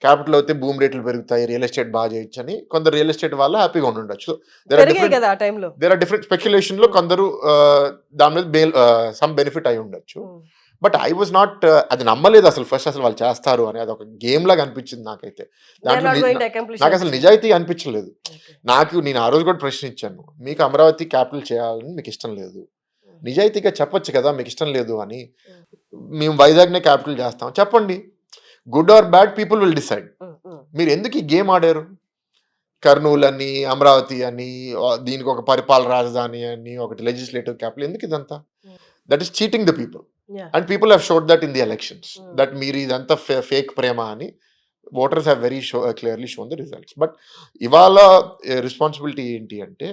క్యాపిటల్ అయితే భూమి రేట్లు పెరుగుతాయి, రియల్ ఎస్టేట్ బాగా చేయొచ్చు అని కొందరు రియల్ ఎస్టేట్ వాళ్ళు హ్యాపీగా ఉండొచ్చు. పెరిగాయి కదా ఆ టైంలో. దేర్ ఆర్ డిఫరెంట్ స్పెక్యులేషన్ లో కొందరు దాని మీద సమ్ బెనిఫిట్ అయి ఉండొచ్చు. బట్ ఐ వాజ్ నాట్, అది నమ్మలేదు అసలు ఫస్ట్, అసలు వాళ్ళు చేస్తారు అని. అది ఒక గేమ్ లాగా అనిపించింది నాకైతే. దాంట్లో నాకు అసలు నిజాయితీ అనిపించలేదు. నేను ఆ రోజు కూడా ప్రశ్న ఇచ్చాను, మీకు అమరావతి క్యాపిటల్ చేయాలని మీకు ఇష్టం లేదు, నిజాయితీగా చెప్పొచ్చు కదా మీకు ఇష్టం లేదు అని. మేము వైజాగ్నే క్యాపిటల్ చేస్తాం చెప్పండి, good or bad people will decide. మీరు ఎందుకు ఈ గేమ్ ఆడారు? కర్నూలు అని, అమరావతి అని, దీనికి ఒక పరిపాలన రాజధాని అని, ఒకటి లెజిస్లేటివ్ క్యాపిటల్, ఎందుకు ఇదంతా? That is cheating the people. And people have showed that in the elections, that మీరు ఇదంతా ఫేక్ ప్రేమ అని voters have very clearly shown the results. But ఇవాళ రెస్పాన్సిబిలిటీ ఏంటి అంటే,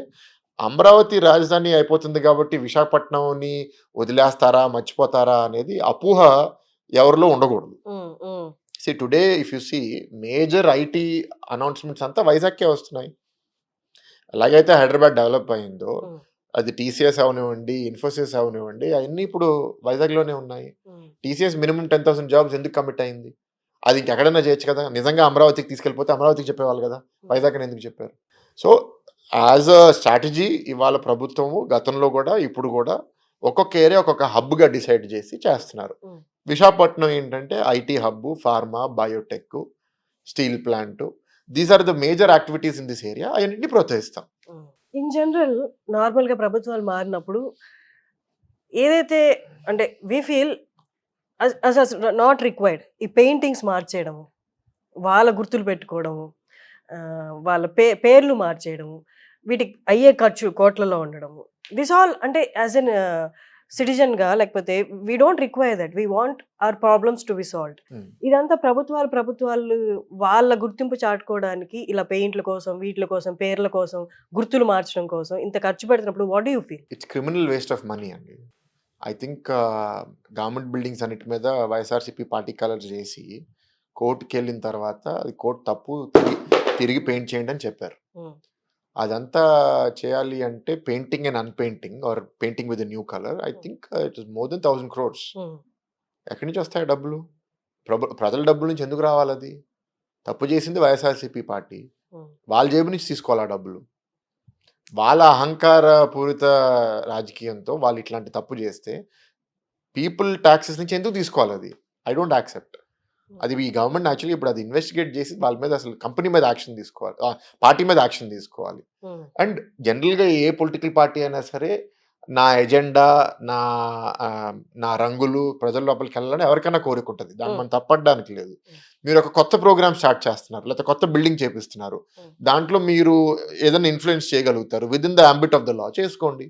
అమరావతి రాజధాని అయిపోతుంది కాబట్టి విశాఖపట్నంని వదిలేస్తారా, మర్చిపోతారా అనేది అపోహ ఎవరిలో ఉండకూడదు. See, today if you see major IT announcements అంతా వైజాగ్కే వస్తున్నాయి. అలాగైతే హైదరాబాద్ డెవలప్ అయిందో, అది టీసీఎస్ అవనివ్వండి, ఇన్ఫోసిస్ అవనివ్వండి, అవన్నీ ఇప్పుడు వైజాగ్లోనే ఉన్నాయి. టీసీఎస్ మినిమం 10,000 జాబ్స్ ఎందుకు కమిట్ అయింది? అది ఇంకెక్కడైనా చేయొచ్చు కదా. నిజంగా అమరావతికి తీసుకెళ్ళిపోతే అమరావతికి చెప్పేవాళ్ళు కదా, వైజాగ్ అని ఎందుకు చెప్పారు? సో యాజ్ అ స్ట్రాటజీ ఇవాళ ప్రభుత్వము గతంలో కూడా ఇప్పుడు కూడా ఒక్కొక్క ఏరియా ఒక్కొక్క హబ్గా డిసైడ్ చేసి చేస్తున్నారు. విశాఖపట్నం ఏంటంటే IT hub, pharma, biotech, steel plant, these are the major activities in this area. అవన్నీ ప్రోత్సహిస్తాం. ఇన్ జనరల్ నార్మల్గా ప్రభుత్వాలు మారినప్పుడు ఏదైతే అంటే వి ఫీల్ నాట్ రిక్వైర్డ్, ఈ పెయింటింగ్స్ మార్చేయడము, వాళ్ళ గుర్తులు పెట్టుకోవడము, వాళ్ళ పేర్లు మార్చేయడము, వీటికి అయ్యే ఖర్చు కోట్లలో ఉండడము, దిస్ ఆల్ అంటే యాజ్ ఎన్ సిటిజన్ గా, లేకపోతే we don't require that, we want our problems to be solved. ఇదంతా ప్రభుత్వాలు వాళ్ళ గుర్తింపు చాటుకోవడానికి ఇలా పెయింట్ల కోసం, వీటిల కోసం, పేర్ల కోసం, గుర్తులు మార్చడం కోసం ఇంత ఖర్చు పెడుతున్నప్పుడు what do you feel? It's criminal waste of money అండి. ఐ థింక్ గవర్నమెంట్ బిల్డింగ్స్ అన్నిటి మీద వైఎస్ఆర్సీపీ పార్టీ కలర్స్ చేసి కోర్టుకి వెళ్ళిన తర్వాత అది కోర్టు తప్పు, తిరిగి పెయింట్ చేయండి అని చెప్పారు. అదంతా చేయాలి అంటే painting and unpainting or painting with new colour, I think it is more than 1,000 crores. ఎక్కడి నుంచి వస్తాయి డబ్బులు? ప్రజల డబ్బుల నుంచి ఎందుకు రావాలి? అది తప్పు చేసింది వైఎస్ఆర్సీపీ పార్టీ, వాళ్ళ జేబు నుంచి తీసుకోవాలి ఆ డబ్బులు. వాళ్ళ అహంకార పూరిత రాజకీయంతో వాళ్ళు ఇట్లాంటి తప్పు చేస్తే పీపుల్ ట్యాక్సెస్ నుంచి ఎందుకు తీసుకోవాలి? అది ఐ డోంట్ యాక్సెప్ట్. అది ఈ గవర్నమెంట్ యాక్చువల్లీ ఇప్పుడు అది ఇన్వెస్టిగేట్ చేసి వాళ్ళ మీద అసలు కంపెనీ మీద యాక్షన్ తీసుకోవాలి, పార్టీ మీద యాక్షన్ తీసుకోవాలి. అండ్ జనరల్గా ఏ పొలిటికల్ పార్టీ అయినా సరే నా ఎజెండా, నా రంగులు ప్రజల లోపలికి వెళ్ళాలని ఎవరికైనా కోరిక ఉంటుంది, దాన్ని మనం తప్పడానికి లేదు. మీరు ఒక కొత్త ప్రోగ్రామ్ స్టార్ట్ చేస్తున్నారు, లేకపోతే కొత్త బిల్డింగ్ చేపిస్తున్నారు, దాంట్లో మీరు ఏదైనా ఇన్ఫ్లుయెన్స్ చేయగలుగుతారు within the ambit of the law, చేసుకోండి,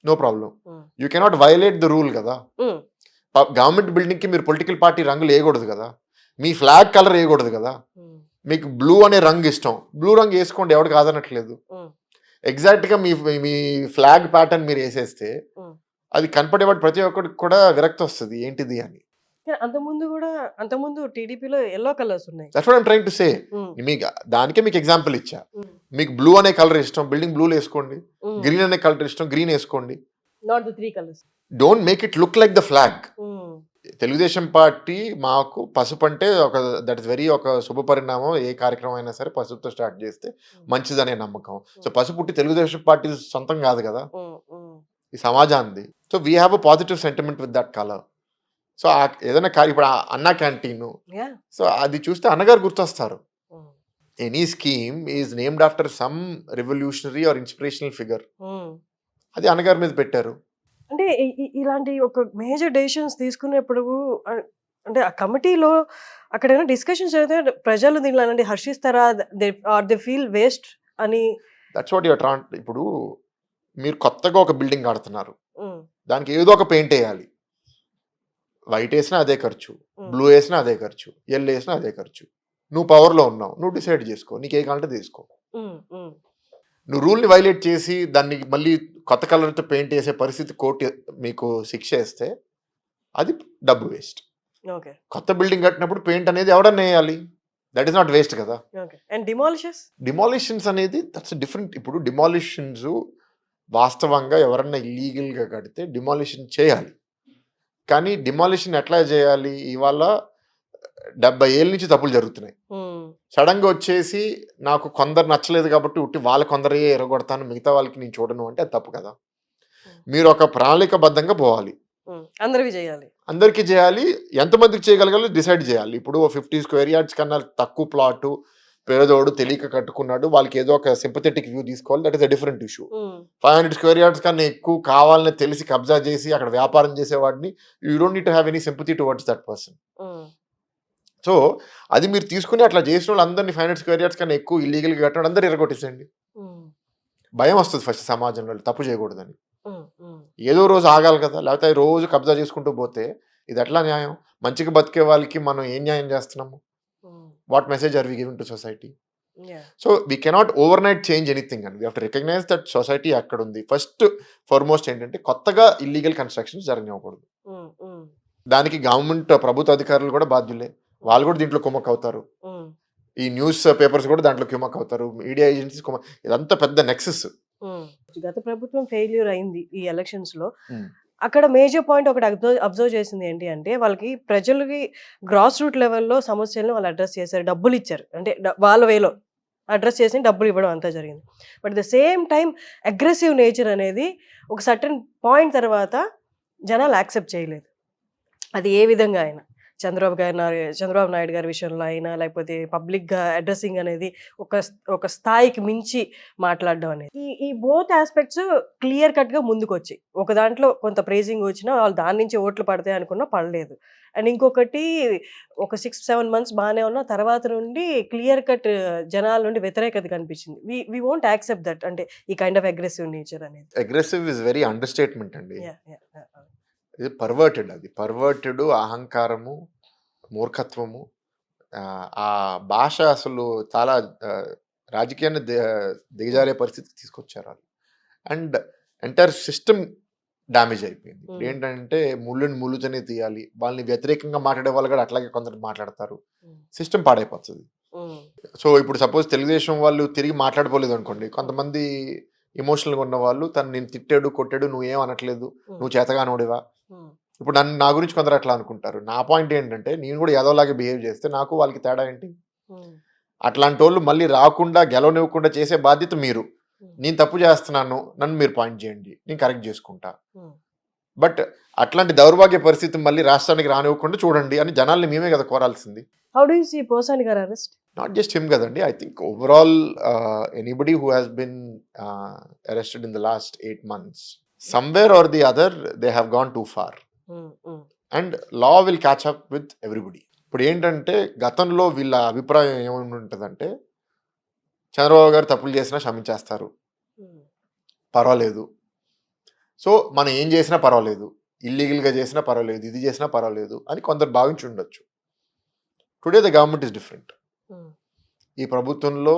no problem. You cannot violate the rule కదా. గవర్నమెంట్ బిల్డింగ్ కి మీరు పొలిటికల్ పార్టీ రంగులు వేయకూడదు కదా, మీ ఫ్లాగ్ కలర్ వేయకూడదు కదా. మీకు బ్లూ అనే రంగు ఇష్టం, బ్లూ రంగు వేసుకోండి, ఎవరు కాదనట్లేదు. ఎగ్జాక్ట్ గా మీ ఫ్లాగ్ ప్యాటర్న్ మీరు వేసేస్తే అది కనపడేవాడు ప్రతి ఒక్కరికి కూడా విరక్తి వస్తుంది, ఏంటిది అని. అంతకుముందు టీడీపీలో ఎల్లో కలర్స్ ఉన్నాయి. That's what I'm trying to say. మీకు దానికే మీకు ఎగ్జాంపుల్ ఇచ్చా. మీకు బ్లూ అనే కలర్ ఇష్టం, బిల్డింగ్ బ్లూ వేసుకోండి. గ్రీన్ అనే కలర్ ఇష్టం, గ్రీన్ వేసుకోండి. Not the 3 colours. Don't make it look like the flag. Telugu Desam party మాకు పసుపు అంటే దట్ ఇస్ వెరీ ఒక శుభ పరిణామం. ఏ కార్యక్రమం అయినా సరే పసుపుతో స్టార్ట్ చేస్తే మంచిదనే నమ్మకం. సో పసుపు పుట్టి తెలుగుదేశం పార్టీ సొంతం కాదు కదా, ఈ సమాజాన్ని. So we have a positive sentiment with that colour. So ఏదైనా ఇప్పుడు అన్నా క్యాంటీన్, సో అది చూస్తే అన్నగారు గుర్తొస్తారు. Any scheme is named after some revolutionary or inspirational figure. అది అన్నగారి మీద పెట్టారు. అంటే ఇలాంటి ఒక మేజర్ డెసిషన్స్ తీసుకునేప్పుడు అంటే ఆ కమిటీలో అక్కడ ఏమైనా డిస్కషన్స్ జరిగితే ప్రజలు దీనిలో అలాంటి హర్షిస్తారా, దే ఫీల్ వేస్ట్ అని? That's what your Tron. ఇప్పుడు మీరు కొత్తగా ఒక బిల్డింగ్ కడుతున్నారు, దానికి ఏదో ఒక పెయింట్ వేయాలి. వైట్ వేసినా అదే ఖర్చు, బ్లూ వేసినా అదే ఖర్చు, ఎల్లో వేసినా అదే ఖర్చు. నువ్వు పవర్లో ఉన్నావు, నువ్వు డిసైడ్ చేసుకో, నీకు ఏ కావాలంటే తీసుకో. నువ్వు రూల్ని వైలేట్ చేసి దాన్ని మళ్ళీ కొత్త కలర్తో పెయింట్ వేసే పరిస్థితి కోర్టు మీకు శిక్ష వేస్తే అది డబ్బు వేస్ట్. ఓకే. కొత్త బిల్డింగ్ కట్టినప్పుడు పెయింట్ అనేది ఎవడన్నా వేయాలి, దట్ ఈస్ నాట్ వేస్ట్ కదా. ఓకే. అండ్ డిమాలిషన్స్ అనేది దట్స్ డిఫరెంట్. ఇప్పుడు డిమాలిషన్స్ వాస్తవంగా ఎవరన్నా ఇల్లీగల్గా కడితే డిమాలిషన్ చేయాలి. కానీ డిమాలిషన్ ఎట్లా చేయాలి? ఇవాళ 70 ఏళ్ళ నుంచి తప్పులు జరుగుతున్నాయి. సడన్గా వచ్చేసి నాకు కొందరు నచ్చలేదు కాబట్టి ఉట్టి వాళ్ళ కొందరే ఎరగొడతాను, మిగతా వాళ్ళకి నేను చూడను అంటే అది తప్పు కదా. మీరు ఒక ప్రణాళికబద్ధంగా పోవాలి, అందరికీ చేయాలి, ఎంతమందికి చేయగలగాలో డిసైడ్ చేయాలి. ఇప్పుడు 50 స్క్వేర్ యార్డ్స్ కన్నా తక్కువ ప్లాటు పేదోడు తెలియక కట్టుకున్నాడు, వాళ్ళకి ఏదో ఒక సింపథెటిక్ వ్యూ తీసుకోవాలి, that is a different issue. 500 square yards కన్నా ఎక్కువ కావాలని తెలిసి కబ్జా చేసి అక్కడ వ్యాపారం చేసేవాడిని you don't need to have any sympathy towards that person. So అది మీరు తీసుకుని అట్లా చేసిన వాళ్ళు అందరినీ 500 స్క్వేర్ యార్డ్స్ కన్నా ఎక్కువ ఇల్లీగల్గా కట్టడం అందరూ ఎరగొట్టేసండి. భయం వస్తుంది ఫస్ట్ సమాజంలో తప్పు చేయకూడదని. ఏదో రోజు ఆగాలి కదా, లేకపోతే రోజు కబ్జా చేసుకుంటూ పోతే ఇది ఎట్లా న్యాయం? మంచిగా బతికే వాళ్ళకి మనం ఏం న్యాయం చేస్తున్నాము? What message are we giving to society? So we cannot overnight change anything and we have to recognise that society అక్కడ ఉంది. ఫస్ట్ ఫార్మోస్ట్ ఏంటంటే కొత్తగా ఇల్లీగల్ కన్స్ట్రక్షన్స్ జరగనివ్వకూడదు. దానికి గవర్నమెంట్ ప్రభుత్వ అధికారులు కూడా బాధ్యులే, వాళ్ళు కూడా దీంట్లో కుమ్మక్ అవుతారు. ఈ న్యూస్ పేపర్స్ కూడా దాంట్లో కుమ్మక్ అవుతారు, మీడియా ఏజెన్సీస్ ఇదంతా పెద్ద నెక్సెస్. గత ప్రభుత్వం ఫెయిల్యూర్ అయింది ఈ ఎలక్షన్స్ లో. అక్కడ మేజర్ పాయింట్ ఒకటి అబ్జర్వ్ చేసింది ఏంటి అంటే, వాళ్ళకి ప్రజలకి గ్రాస్ రూట్ లెవెల్లో సమస్యలను వాళ్ళు అడ్రస్ చేశారు, డబ్బులు ఇచ్చారు, అంటే వాళ్ళ వేలో అడ్రస్ చేసి డబ్బులు ఇవ్వడం అంతా జరిగింది. But the same time aggressive nature అనేది ఒక సర్టన్ పాయింట్ తర్వాత జనాలు యాక్సెప్ట్ చేయలేదు. అది ఏ విధంగా అయినా చంద్రబాబు నాయుడు గారి విషయంలో అయినా, లేకపోతే పబ్లిక్గా అడ్రస్సింగ్ అనేది ఒక స్థాయికి మించి మాట్లాడడం అనేది, ఈ బోత్ ఆస్పెక్ట్స్ క్లియర్ కట్గా ముందుకు వచ్చి ఒక దాంట్లో కొంత ప్రైజింగ్ వచ్చినా వాళ్ళు దాని నుంచి ఓట్లు పడతాయి అనుకున్నా పడలేదు. అండ్ ఇంకొకటి ఒక 6-7 మంత్స్ బాగానే ఉన్న తర్వాత నుండి క్లియర్ కట్ జనాల నుండి వ్యతిరేకత కనిపించింది. వి వోంట్ యాక్సెప్ట్ దట్, అంటే ఈ కైండ్ ఆఫ్ అగ్రెసివ్ నేచర్ అనేది. Aggressive is very under statement అండి. ఇది పర్వర్టెడ్, అది పర్వర్టెడ్, అహంకారము, మూర్ఖత్వము. ఆ భాష అసలు చాలా రాజకీయాన్ని దిగజారే పరిస్థితికి తీసుకొచ్చారు వాళ్ళు. అండ్ ఎంటైర్ సిస్టమ్ డ్యామేజ్ అయిపోయింది. ఇప్పుడు ఏంటంటే ముళ్ళని ముళ్ళుతోనే తీయాలి, వాళ్ళని వ్యతిరేకంగా మాట్లాడే వాళ్ళు కూడా అట్లాగే కొందరు మాట్లాడతారు, సిస్టమ్ పాడైపోతుంది. సో ఇప్పుడు సపోజ్ తెలుగుదేశం వాళ్ళు తిరిగి మాట్లాడుకోలేదు అనుకోండి, కొంతమంది ఎమోషనల్గా ఉన్న వాళ్ళు తను నేను తిట్టాడు కొట్టాడు నువ్వేం అనట్లేదు, నువ్వు చేతగానోడివా. ఇప్పుడు నా గురించి కొందరు అట్లా అనుకుంటారు. నా పాయింట్ ఏంటంటే నేను కూడా ఏదోలాగే బిహేవ్ చేస్తే నాకు వాళ్ళకి తేడా ఏంటి? అట్లాంటి వాళ్ళు మళ్ళీ రాకుండా గెలవనివ్వకుండా చేసే బాధ్యత మీరు. నేను తప్పు చేస్తున్నాను, నన్ను మీరు పాయింట్ చేయండి, నేను కరెక్ట్ చేసుకుంటా. బట్ అట్లాంటి దౌర్భాగ్య పరిస్థితి మళ్ళీ రాష్ట్రానికి రానివ్వకుండా చూడండి అని జనాల్ని మేమే కదా కోరాల్సింది. How do you see Posani గారి అరెస్ట్? నాట్ జస్ట్ హిమ్ కదండి, I think overall anybody who has been arrested in the last 8 months, somewhere or the other they have gone too far and law will catch up with everybody. ఇప్పుడు ఏంటంటే గతంలో వీళ్ళ అభిప్రాయం ఏమని ఉంటుందంటే చంద్రబాబు గారు తప్పులు చేసినా క్షమించేస్తారు, పర్వాలేదు, సో మనం ఏం చేసినా పర్వాలేదు, ఇల్లీగల్గా చేసినా పర్వాలేదు, ఇది చేసినా పర్వాలేదు అని కొందరు భావించి ఉండొచ్చు. Today the government is different. ఈ ప్రభుత్వంలో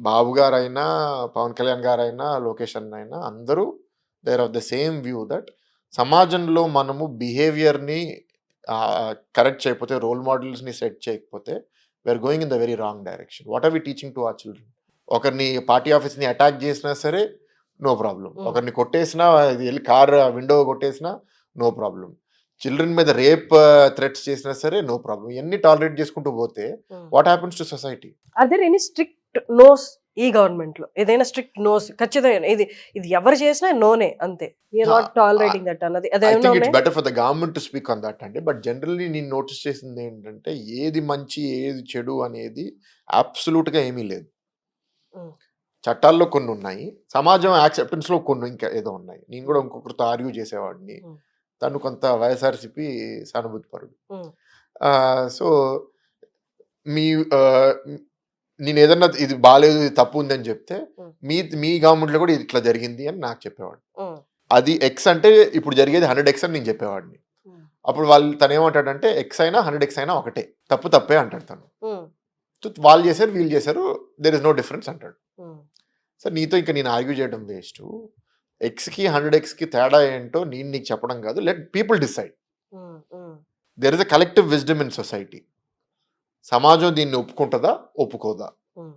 బాబు గారైనా, పవన్ కళ్యాణ్ గారైనా, లోకేష్ అన్న అయినా అందరూ they are of the same view that సమాజంలో మనము బిహేవియర్ని కరెక్ట్ చేయకపోతే, రోల్ మోడల్స్ని సెట్ చేయకపోతే we're going in the very wrong direction. What are we teaching to our children? ఒకరిని పార్టీ ఆఫీస్ని అటాక్ చేసినా సరే నో ప్రాబ్లం, ఒకరిని కొట్టేసినా, వెళ్ళి కార్ విండో కొట్టేసినా నో ప్రాబ్లం, చిల్డ్రన్ మీద రేప్ థ్రెట్స్ చేసినా సరే నో ప్రాబ్లం. ఇవన్నీ టాలరేట్ చేసుకుంటూ పోతే what happens to society? Are there any strict nose ఈ గవర్నమెంట్ లో ఏదైనా స్ట్రిక్ట్ నోస్ ఖచ్చితంగా ఇది ఇది ఎవరు చేసినా నోనే అంతే నాట్ టాలరేటింగ్ దట్ అన్నది ఐ అదేమన్నా థింక్ ఇట్స్ ఉన్నాయి better for the government to speak on that అండి. బట్ జనరల్లీ నేను నోటీస్ చేసింది ఏంటంటే ఏది మంచి ఏది చెడు అనేది అబ్సల్యూట్గా ఏమీ లేదు. ఉమ్, చట్టాల్లో కొన్ని ఉన్నాయి, సమాజం యాక్సెప్టెన్స్లో కొన్ని ఇంకా ఏదో ఉన్నాయి. నేను కూడా ఇంకొకరితో ఆర్గ్యూ చేసేవాడిని, ఉమ్, తను కొంత వైఎస్ఆర్సీపీ సానుభూతి పరుడు. ఉమ్, సో మీ నేను ఏదన్నా ఇది బాగాలేదు ఇది తప్పు ఉందని చెప్తే ఉమ్, మీ గవర్నమెంట్లో కూడా ఇది ఇట్లా జరిగింది అని నాకు చెప్పేవాడు. ఉమ్, అది ఎక్స్ అంటే ఇప్పుడు జరిగేది 100x అని నేను చెప్పేవాడిని. ఉమ్, అప్పుడు తను ఏమంటాడంటే ఎక్స్ అయినా 100x అయినా ఒకటే, తప్పే అంటాడు తను. ఉమ్, సో వాళ్ళు చేశారు వీళ్ళు చేశారు, దెర్ ఇస్ నో డిఫరెన్స్ అంటాడు. ఉమ్, సో నీతో ఇంకా నేను ఆర్గ్యూ చేయడం వేస్ట్. ఎక్స్కి 100xకి తేడా ఏంటో నేను నీకు చెప్పడం కాదు, let people decide. Um, um, there is a collective wisdom in society. సమాజం దీన్ని ఒప్పుకుంటుందా ఒప్పుకోదా? ఉమ్,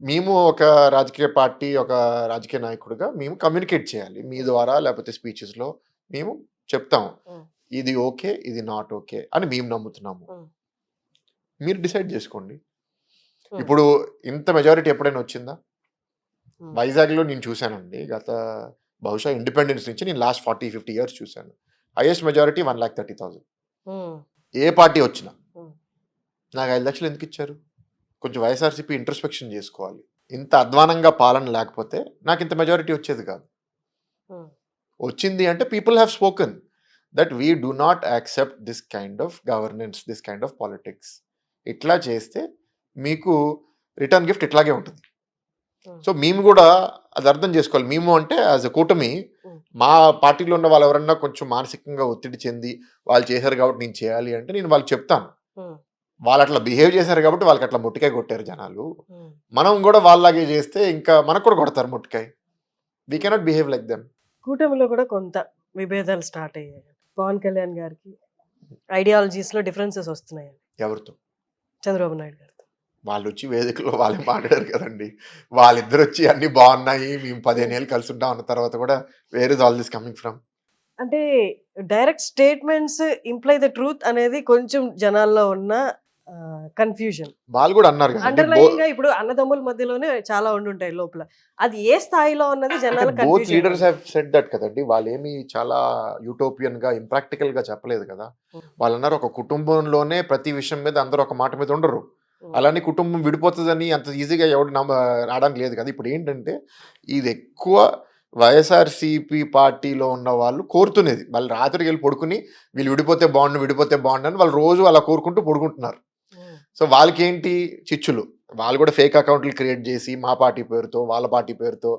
మేము ఒక రాజకీయ పార్టీ ఒక రాజకీయ నాయకుడిగా మేము కమ్యూనికేట్ చేయాలి మీ ద్వారా, లేకపోతే స్పీచెస్లో మేము చెప్తాం ఉమ్, ఇది ఓకే ఇది నాట్ ఓకే అని మేము నమ్ముతున్నాము. ఉమ్, మీరు డిసైడ్ చేసుకోండి. ఉమ్, ఇప్పుడు ఇంత మెజారిటీ ఎప్పుడైనా వచ్చిందా? ఉమ్, వైజాగ్లో నేను చూశానండి, బహుశా ఇండిపెండెన్స్ నుంచి నేను లాస్ట్ 40-50 ఇయర్స్ చూశాను. Highest majority 1,30,000. ఉమ్, ఏ పార్టీ వచ్చినా. ఉమ్, నాకు 5 లక్షలు ఎందుకు ఇచ్చారు? కొంచెం వైఎస్ఆర్సీపీ ఇంట్రోస్పెక్షన్ చేసుకోవాలి. ఇంత అధ్వానంగా పాలన లేకపోతే నాకు ఇంత మెజారిటీ వచ్చేది కాదు. ఉమ్, వచ్చింది అంటే people have spoken that we do not accept this kind of governance, this kind of politics. ఇట్లా చేస్తే మీకు రిటర్న్ గిఫ్ట్ ఇట్లాగే ఉంటుంది. ఉమ్, సో మేము కూడా అది అర్థం చేసుకోవాలి. మేము అంటే యాజ్ ఎ కూటమి మా పార్టీలో ఉన్న వాళ్ళు ఎవరన్నా కొంచెం మానసికంగా ఒత్తిడి చెంది వాళ్ళు చేశారు కాబట్టి నేను చేయాలి అంటే నేను వాళ్ళకి చెప్తాను. ఉమ్, వాళ్ళు అట్లా బిహేవ్ చేశారు కాబట్టి వాళ్ళకి అట్లా ముట్టికాయ కొట్టారు జనాలు. ఉమ్. మనం కూడా వాళ్ళలాగే చేస్తే ఇంకా మనకు కూడా కొడతారు ముట్టికాయ. We cannot behave like them. కూటమిలో కూడా కొంత విభేదాలు స్టార్ట్ అయ్యాయి. పవన్ కళ్యాణ్ గారికి ఐడియాలజీస్ లో డిఫరెన్సెస్ వస్తున్నాయి ఎవరితో? చంద్రబాబు నాయుడు గారితో. వాళ్ళు వచ్చి వేదికలో వాళ్ళే మాట్లాడారు కదండి. వాళ్ళిద్దరు వచ్చి అన్ని బాగున్నాయి మేము 15 ఏళ్ళు కలిసి ఉంటాం అన్న తర్వాత కూడా where is all this coming from? అంటే direct statements imply the truth అనేది కొంచెం జనాల్లో ఉన్న కన్ఫ్యూజన్. వాళ్ళు కూడా అన్నారు కదండి, అండర్లైన్ గా ఇప్పుడు అన్నదమ్ముల మధ్యలోనే చాలా ఉండుంటాయి లోపల. అది ఏ స్థాయిలో ఉన్నది జనాల both confusion. Leaders have said that కదండి. వాళ్ళు ఏమి చాలా యూటోపియన్ గా ఇంప్రాక్టికల్ గా చెప్పలేదు కదా. వాళ్ళు అన్నారు ఒక కుటుంబంలోనే ప్రతి విషయం మీద అందరూ ఒక మాట మీద ఉండరు, అలానే కుటుంబం విడిపోతుందని అంత ఈజీగా ఎవడు రావడానికి లేదు కదా. ఇప్పుడు ఏంటంటే ఇది ఎక్కువ వైఎస్ఆర్సీపీ పార్టీలో ఉన్న వాళ్ళు కోరుతున్నది. వాళ్ళు రాత్రికి వెళ్ళి పడుకుని వీళ్ళు విడిపోతే బాగుండు అని వాళ్ళు రోజు అలా కోరుకుంటూ పడుకుంటున్నారు. సో వాళ్ళకి ఏంటి చిచ్చులు, వాళ్ళు కూడా ఫేక్ అకౌంట్లు క్రియేట్ చేసి మా పార్టీ పేరుతో వాళ్ళ పార్టీ పేరుతో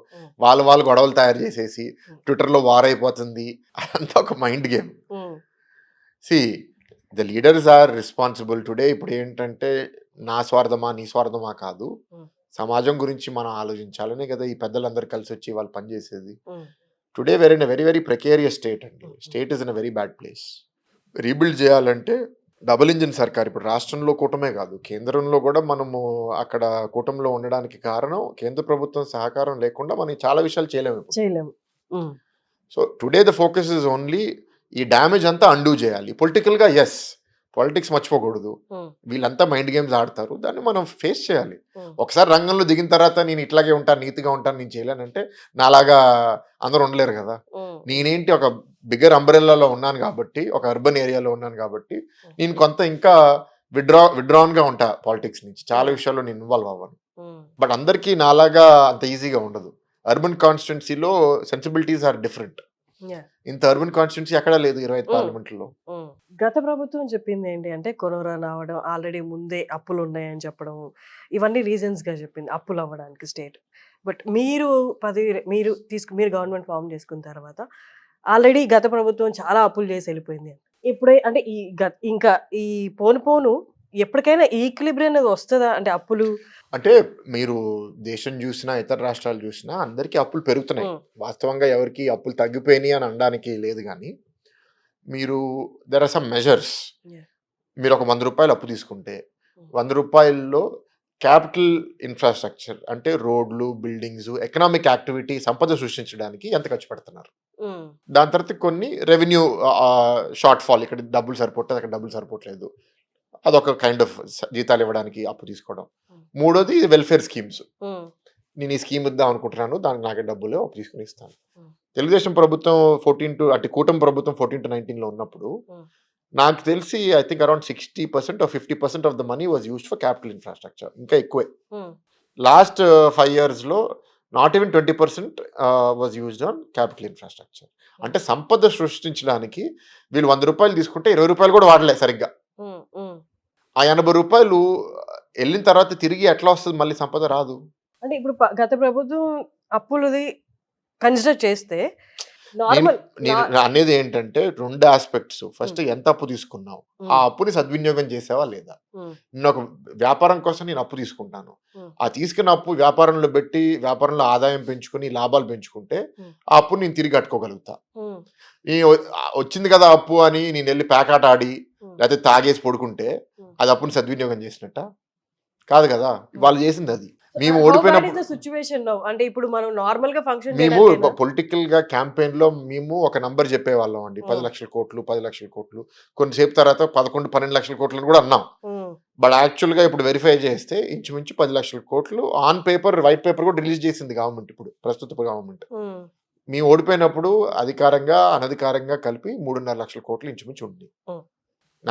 వాళ్ళు గొడవలు తయారు చేసేసి ట్విట్టర్లో వార్ అయిపోతుంది. అదంతా ఒక mind game. See the leaders are responsible today. ఇప్పుడు ఏంటంటే నా స్వార్థమా నీ స్వార్థమా కాదు, సమాజం గురించి మనం ఆలోచించాలనే కదా ఈ పెద్దలందరూ కలిసి వచ్చి వాళ్ళు పనిచేసేది. Today we're in a very very precarious state అండి. State is in a very bad place. Rebuild చేయాలంటే డబుల్ ఇంజిన్ సర్కార్. ఇప్పుడు రాష్ట్రంలో కూటమే కాదు కేంద్రంలో కూడా మనము అక్కడ కూటమిలో ఉండడానికి కారణం కేంద్ర ప్రభుత్వం సహకారం లేకుండా మనం చాలా విషయాలు చేయలేము. So today the focus is only ఈ డ్యామేజ్ అంతా అండూ చేయాలి. పొలిటికల్గా ఎస్, పాలిటిక్స్ మర్చిపోకూడదు. వీళ్ళంతా మైండ్ గేమ్స్ ఆడతారు, దాన్ని మనం ఫేస్ చేయాలి. ఒకసారి రంగంలో దిగిన తర్వాత నేను ఇట్లాగే ఉంటాను నీతిగా ఉంటాను నేను చేయలేనంటే నాలాగా అందరూ ఉండలేరు కదా. నేనేంటి ఒక బిగ్గర్ అంబ్రెల్లాలో ఉన్నాను కాబట్టి, ఒక అర్బన్ ఏరియాలో ఉన్నాను కాబట్టి నేను కొంత ఇంకా విడ్రాన్గా ఉంటా పాలిటిక్స్ నుంచి. చాలా విషయాల్లో నేను ఇన్వాల్వ్ అవ్వను. బట్ అందరికీ నాలాగా అంత ఈజీగా ఉండదు. అర్బన్ కాన్స్టిట్యున్సీలో సెన్సిబిలిటీస్ ఆర్ డిఫరెంట్. ఇంత అర్బన్ కాన్స్టిట్యున్సీ ఎక్కడా లేదు 25 పార్లమెంట్లో. గత ప్రభుత్వం చెప్పింది ఏంటి అంటే కరోనా రావడం, ఆల్రెడీ ముందే అప్పులు ఉన్నాయని చెప్పడం, ఇవన్నీ రీజన్స్ గా చెప్పింది అప్పులు అవ్వడానికి స్టేట్. బట్ మీరు మీరు గవర్నమెంట్ ఫామ్ చేసుకున్న తర్వాత ఆల్రెడీ గత ప్రభుత్వం చాలా అప్పులు చేసి వెళ్ళిపోయింది. ఇప్పుడే అంటే ఇంకా ఈ పోను ఎప్పటికైనా ఈక్విలిబ్రియం అనేది వస్తుందా? అంటే అప్పులు అంటే మీరు దేశం చూసినా ఇతర రాష్ట్రాలు చూసినా అందరికీ అప్పులు పెరుగుతున్నాయి. వాస్తవంగా ఎవరికి అప్పులు తగ్గిపోయినాయి అని అనడానికి లేదు, కానీ మీరు దెర్ ఆర్ సమ్ మెజర్స్. మీరు ఒక 100 రూపాయలు అప్పు తీసుకుంటే 100 రూపాయల్లో క్యాపిటల్ ఇన్ఫ్రాస్ట్రక్చర్ అంటే రోడ్లు, బిల్డింగ్స్, ఎకనామిక్ యాక్టివిటీ, సంపద సృష్టించడానికి ఎంత ఖర్చు పెడుతున్నారు. దాని తర్వాత కొన్ని రెవెన్యూ షార్ట్ ఫాల్, ఇక్కడ డబ్బులు సరిపోతుంది అక్కడ డబ్బులు సరిపోవట్లేదు, అదొక కైండ్ ఆఫ్ జీతాలు ఇవ్వడానికి అప్పు తీసుకోవడం. Hmm. మూడోది వెల్ఫేర్ స్కీమ్స్. ఉమ్, నేను ఈ స్కీమ్ ఇద్దాం అనుకుంటున్నాను, దానికి నాకే డబ్బులు అప్పు తీసుకుని ఇస్తాను. Hmm. తెలుగుదేశం ప్రభుత్వం 14 కూటమి ప్రభుత్వం 14-19లో ఉన్నప్పుడు Hmm. నాకు తెలిసి I think around 60% or 50% of the money was used for capital infrastructure. ఇంకా ఎక్కువే. ఉమ్, లాస్ట్ 5 yearsలో not even 20% was used on capital infrastructure. అంటే సంపద సృష్టించడానికి వీళ్ళు ₹100 తీసుకుంటే ₹20 కూడా వాడలే సరిగ్గా. ఉమ్, ఉమ్. ఆ ₹80 వెళ్ళిన తర్వాత తిరిగి ఎట్లా వస్తుంది, మళ్ళీ సంపద రాదు. అంటే ఇప్పుడు గత ప్రభుత్వం అప్పులది కన్సిడర్ చేస్తే నేను నార్మల్ నేను అనేది ఏంటంటే 2 ఆస్పెక్ట్స్. ఫస్ట్ ఎంత అప్పు తీసుకున్నావు, ఆ అప్పుని సద్వినియోగం చేసావా లేదా. నేను ఒక వ్యాపారం కోసం నేను అప్పు తీసుకుంటాను, ఆ తీసుకున్న అప్పు వ్యాపారంలో పెట్టి వ్యాపారంలో ఆదాయం పెంచుకుని లాభాలు పెంచుకుంటే ఆ అప్పుని నేను తిరిగి కట్టుకోగలుగుతా. ఈ వచ్చింది కదా అప్పు అని నేను వెళ్ళి ప్యాకాట ఆడి లేకపోతే తాగేసి పడుకుంటే అది అప్పుని సద్వినియోగం చేసినట్ట కాదు కదా. వాళ్ళు చేసింది అది. మేము ఓడిపోయినప్పుడు సిచ్యువేషన్ అంటే ఇప్పుడు మనం నార్మల్ గా ఫంక్షన్ మేము పొలిటికల్ గా క్యాంపెయిన్ లో మేము ఒక నంబర్ చెప్పేవాళ్ళం అండి, 10 లక్షల కోట్లు 10 లక్షల కోట్లు. కొంతసేపు తర్వాత 11-12 లక్షల కోట్లు కూడా అన్నాం. బట్ యాక్చువల్ గా ఇప్పుడు వెరిఫై చేస్తే ఇంచుమించు 10 లక్షల కోట్లు ఆన్ పేపర్, వైట్ పేపర్ కూడా రిలీజ్ చేసింది గవర్నమెంట్, ఇప్పుడు ప్రస్తుత గవర్నమెంట్. మేము ఓడిపోయినప్పుడు అధికారంగా అనధికారంగా కలిపి 3.5 లక్షల కోట్లు ఇంచుమించు ఉంది.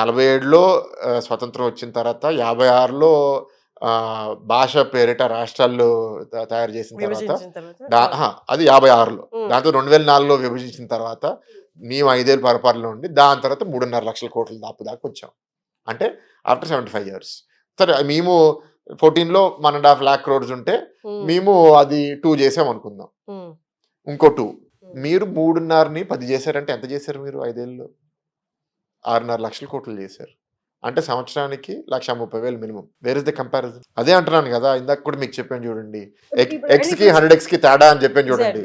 47లో స్వతంత్రం వచ్చిన తర్వాత 56లో భాష పేరిట రాష్ట్రాలు తయారు చేసిన తర్వాత అది 56లో, దాంతో 2004లో విభజించిన తర్వాత మేము 5 ఏళ్ళు పరిపాలన ఉండి దాని తర్వాత 3.5 లక్షల కోట్ల దాపు దాకా వచ్చాం. అంటే ఆఫ్టర్ 75 years. సరే మేము 14లో 1.5 lakh crores ఉంటే మేము అది 2 చేసాం అనుకుందాం, ఇంకో 2. మీరు 3.5ని 10 చేశారంటే ఎంత చేశారు మీరు 5 ఏళ్ళు? 6.5 లక్షల కోట్లు చేశారు. అంటే సంవత్సరానికి 1,30,000 minimum. Where is the comparison? అదే అంటున్నాను కదా, ఇందాక కూడా మీకు చెప్పాను చూడండి, ఎక్స్ కి 100x కి తేడా అని చెప్పాను చూడండి.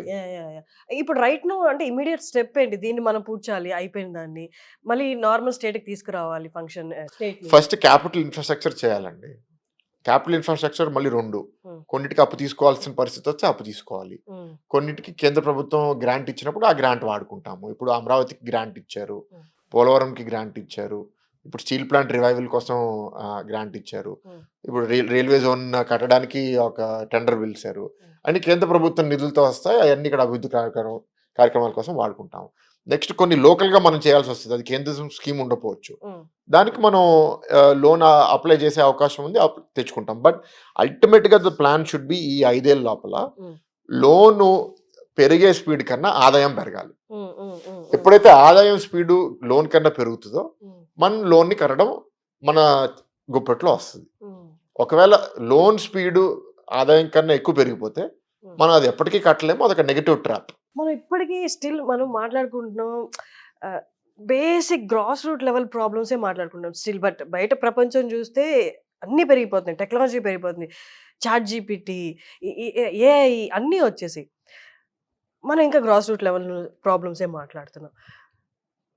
ఇప్పుడు రైట్ నో అంటే ఇమీడియట్ స్టెప్ ఏంటి? దీన్ని మనం పూర్తి చేయాలి, అయిపోయిన దాన్ని మళ్ళీ నార్మల్ స్టేట్ కి తీసుకురావాలి. ఫంక్షన్ ఫస్ట్ క్యాపిటల్ ఇన్ఫ్రాస్ట్రక్చర్ చేయాలండి. క్యాపిటల్ ఇన్ఫ్రాస్ట్రక్చర్ మళ్ళీ 2. కొన్నిటికి అప్పు తీసుకోవాల్సిన పరిస్థితి వస్తే అప్పు తీసుకోవాలి. కొన్నిటికి కేంద్ర ప్రభుత్వం గ్రాంట్ ఇచ్చినప్పుడు ఆ గ్రాంట్ వాడుకుంటాము. ఇప్పుడు అమరావతికి గ్రాంట్ ఇచ్చారు, పోలవరంకి గ్రాంట్ ఇచ్చారు, ఇప్పుడు స్టీల్ ప్లాంట్ రివైవల్ కోసం గ్రాంట్ ఇచ్చారు, ఇప్పుడు రైల్వే జోన్ కట్టడానికి ఒక టెండర్ పిలిచారు. అన్ని కేంద్ర ప్రభుత్వం నిధులతో వస్తాయి, అవన్నీ ఇక్కడ అభివృద్ధి కార్యక్రమాల కోసం వాడుకుంటాం. నెక్స్ట్ కొన్ని లోకల్గా మనం చేయాల్సి వస్తుంది, అది కేంద్ర స్కీమ్ ఉండకపోవచ్చు, దానికి మనం లోన్ అప్లై చేసే అవకాశం ఉంది, తెచ్చుకుంటాం. బట్ అల్టిమేట్గా ద ప్లాన్ షుడ్ బి ఈ 5 ఏళ్ళ లోపల లోను పెరిగే స్పీడ్ కన్నా ఆదాయం పెరగాలి. ఎప్పుడైతే ఆదాయం స్పీడు లోన్ కన్నా పెరుగుతుందో మన లోన్ని కట్టడం మన గుప్పట్లో వస్తుంది. ఒకవేళ లోన్ స్పీడు ఆదాయం కన్నా ఎక్కువ పెరిగిపోతే మనం అది ఎప్పటికీ కట్టలేము, అదొక నెగటివ్ ట్రాప్. మనం ఇప్పటికీ స్టిల్ మనం మాట్లాడుకుంటున్నాం బేసిక్ గ్రాస్ రూట్ లెవెల్ ప్రాబ్లమ్సే మాట్లాడుకుంటున్నాం స్టిల్. బట్ బయట ప్రపంచం చూస్తే అన్నీ పెరిగిపోతున్నాయి, టెక్నాలజీ పెరిగిపోతుంది, చాట్ జీపీటీ, ఏఐ అన్నీ వచ్చేసి మనం ఇంకా గ్రాస్ రూట్ లెవెల్ ప్రాబ్లమ్సే మాట్లాడుతున్నాం.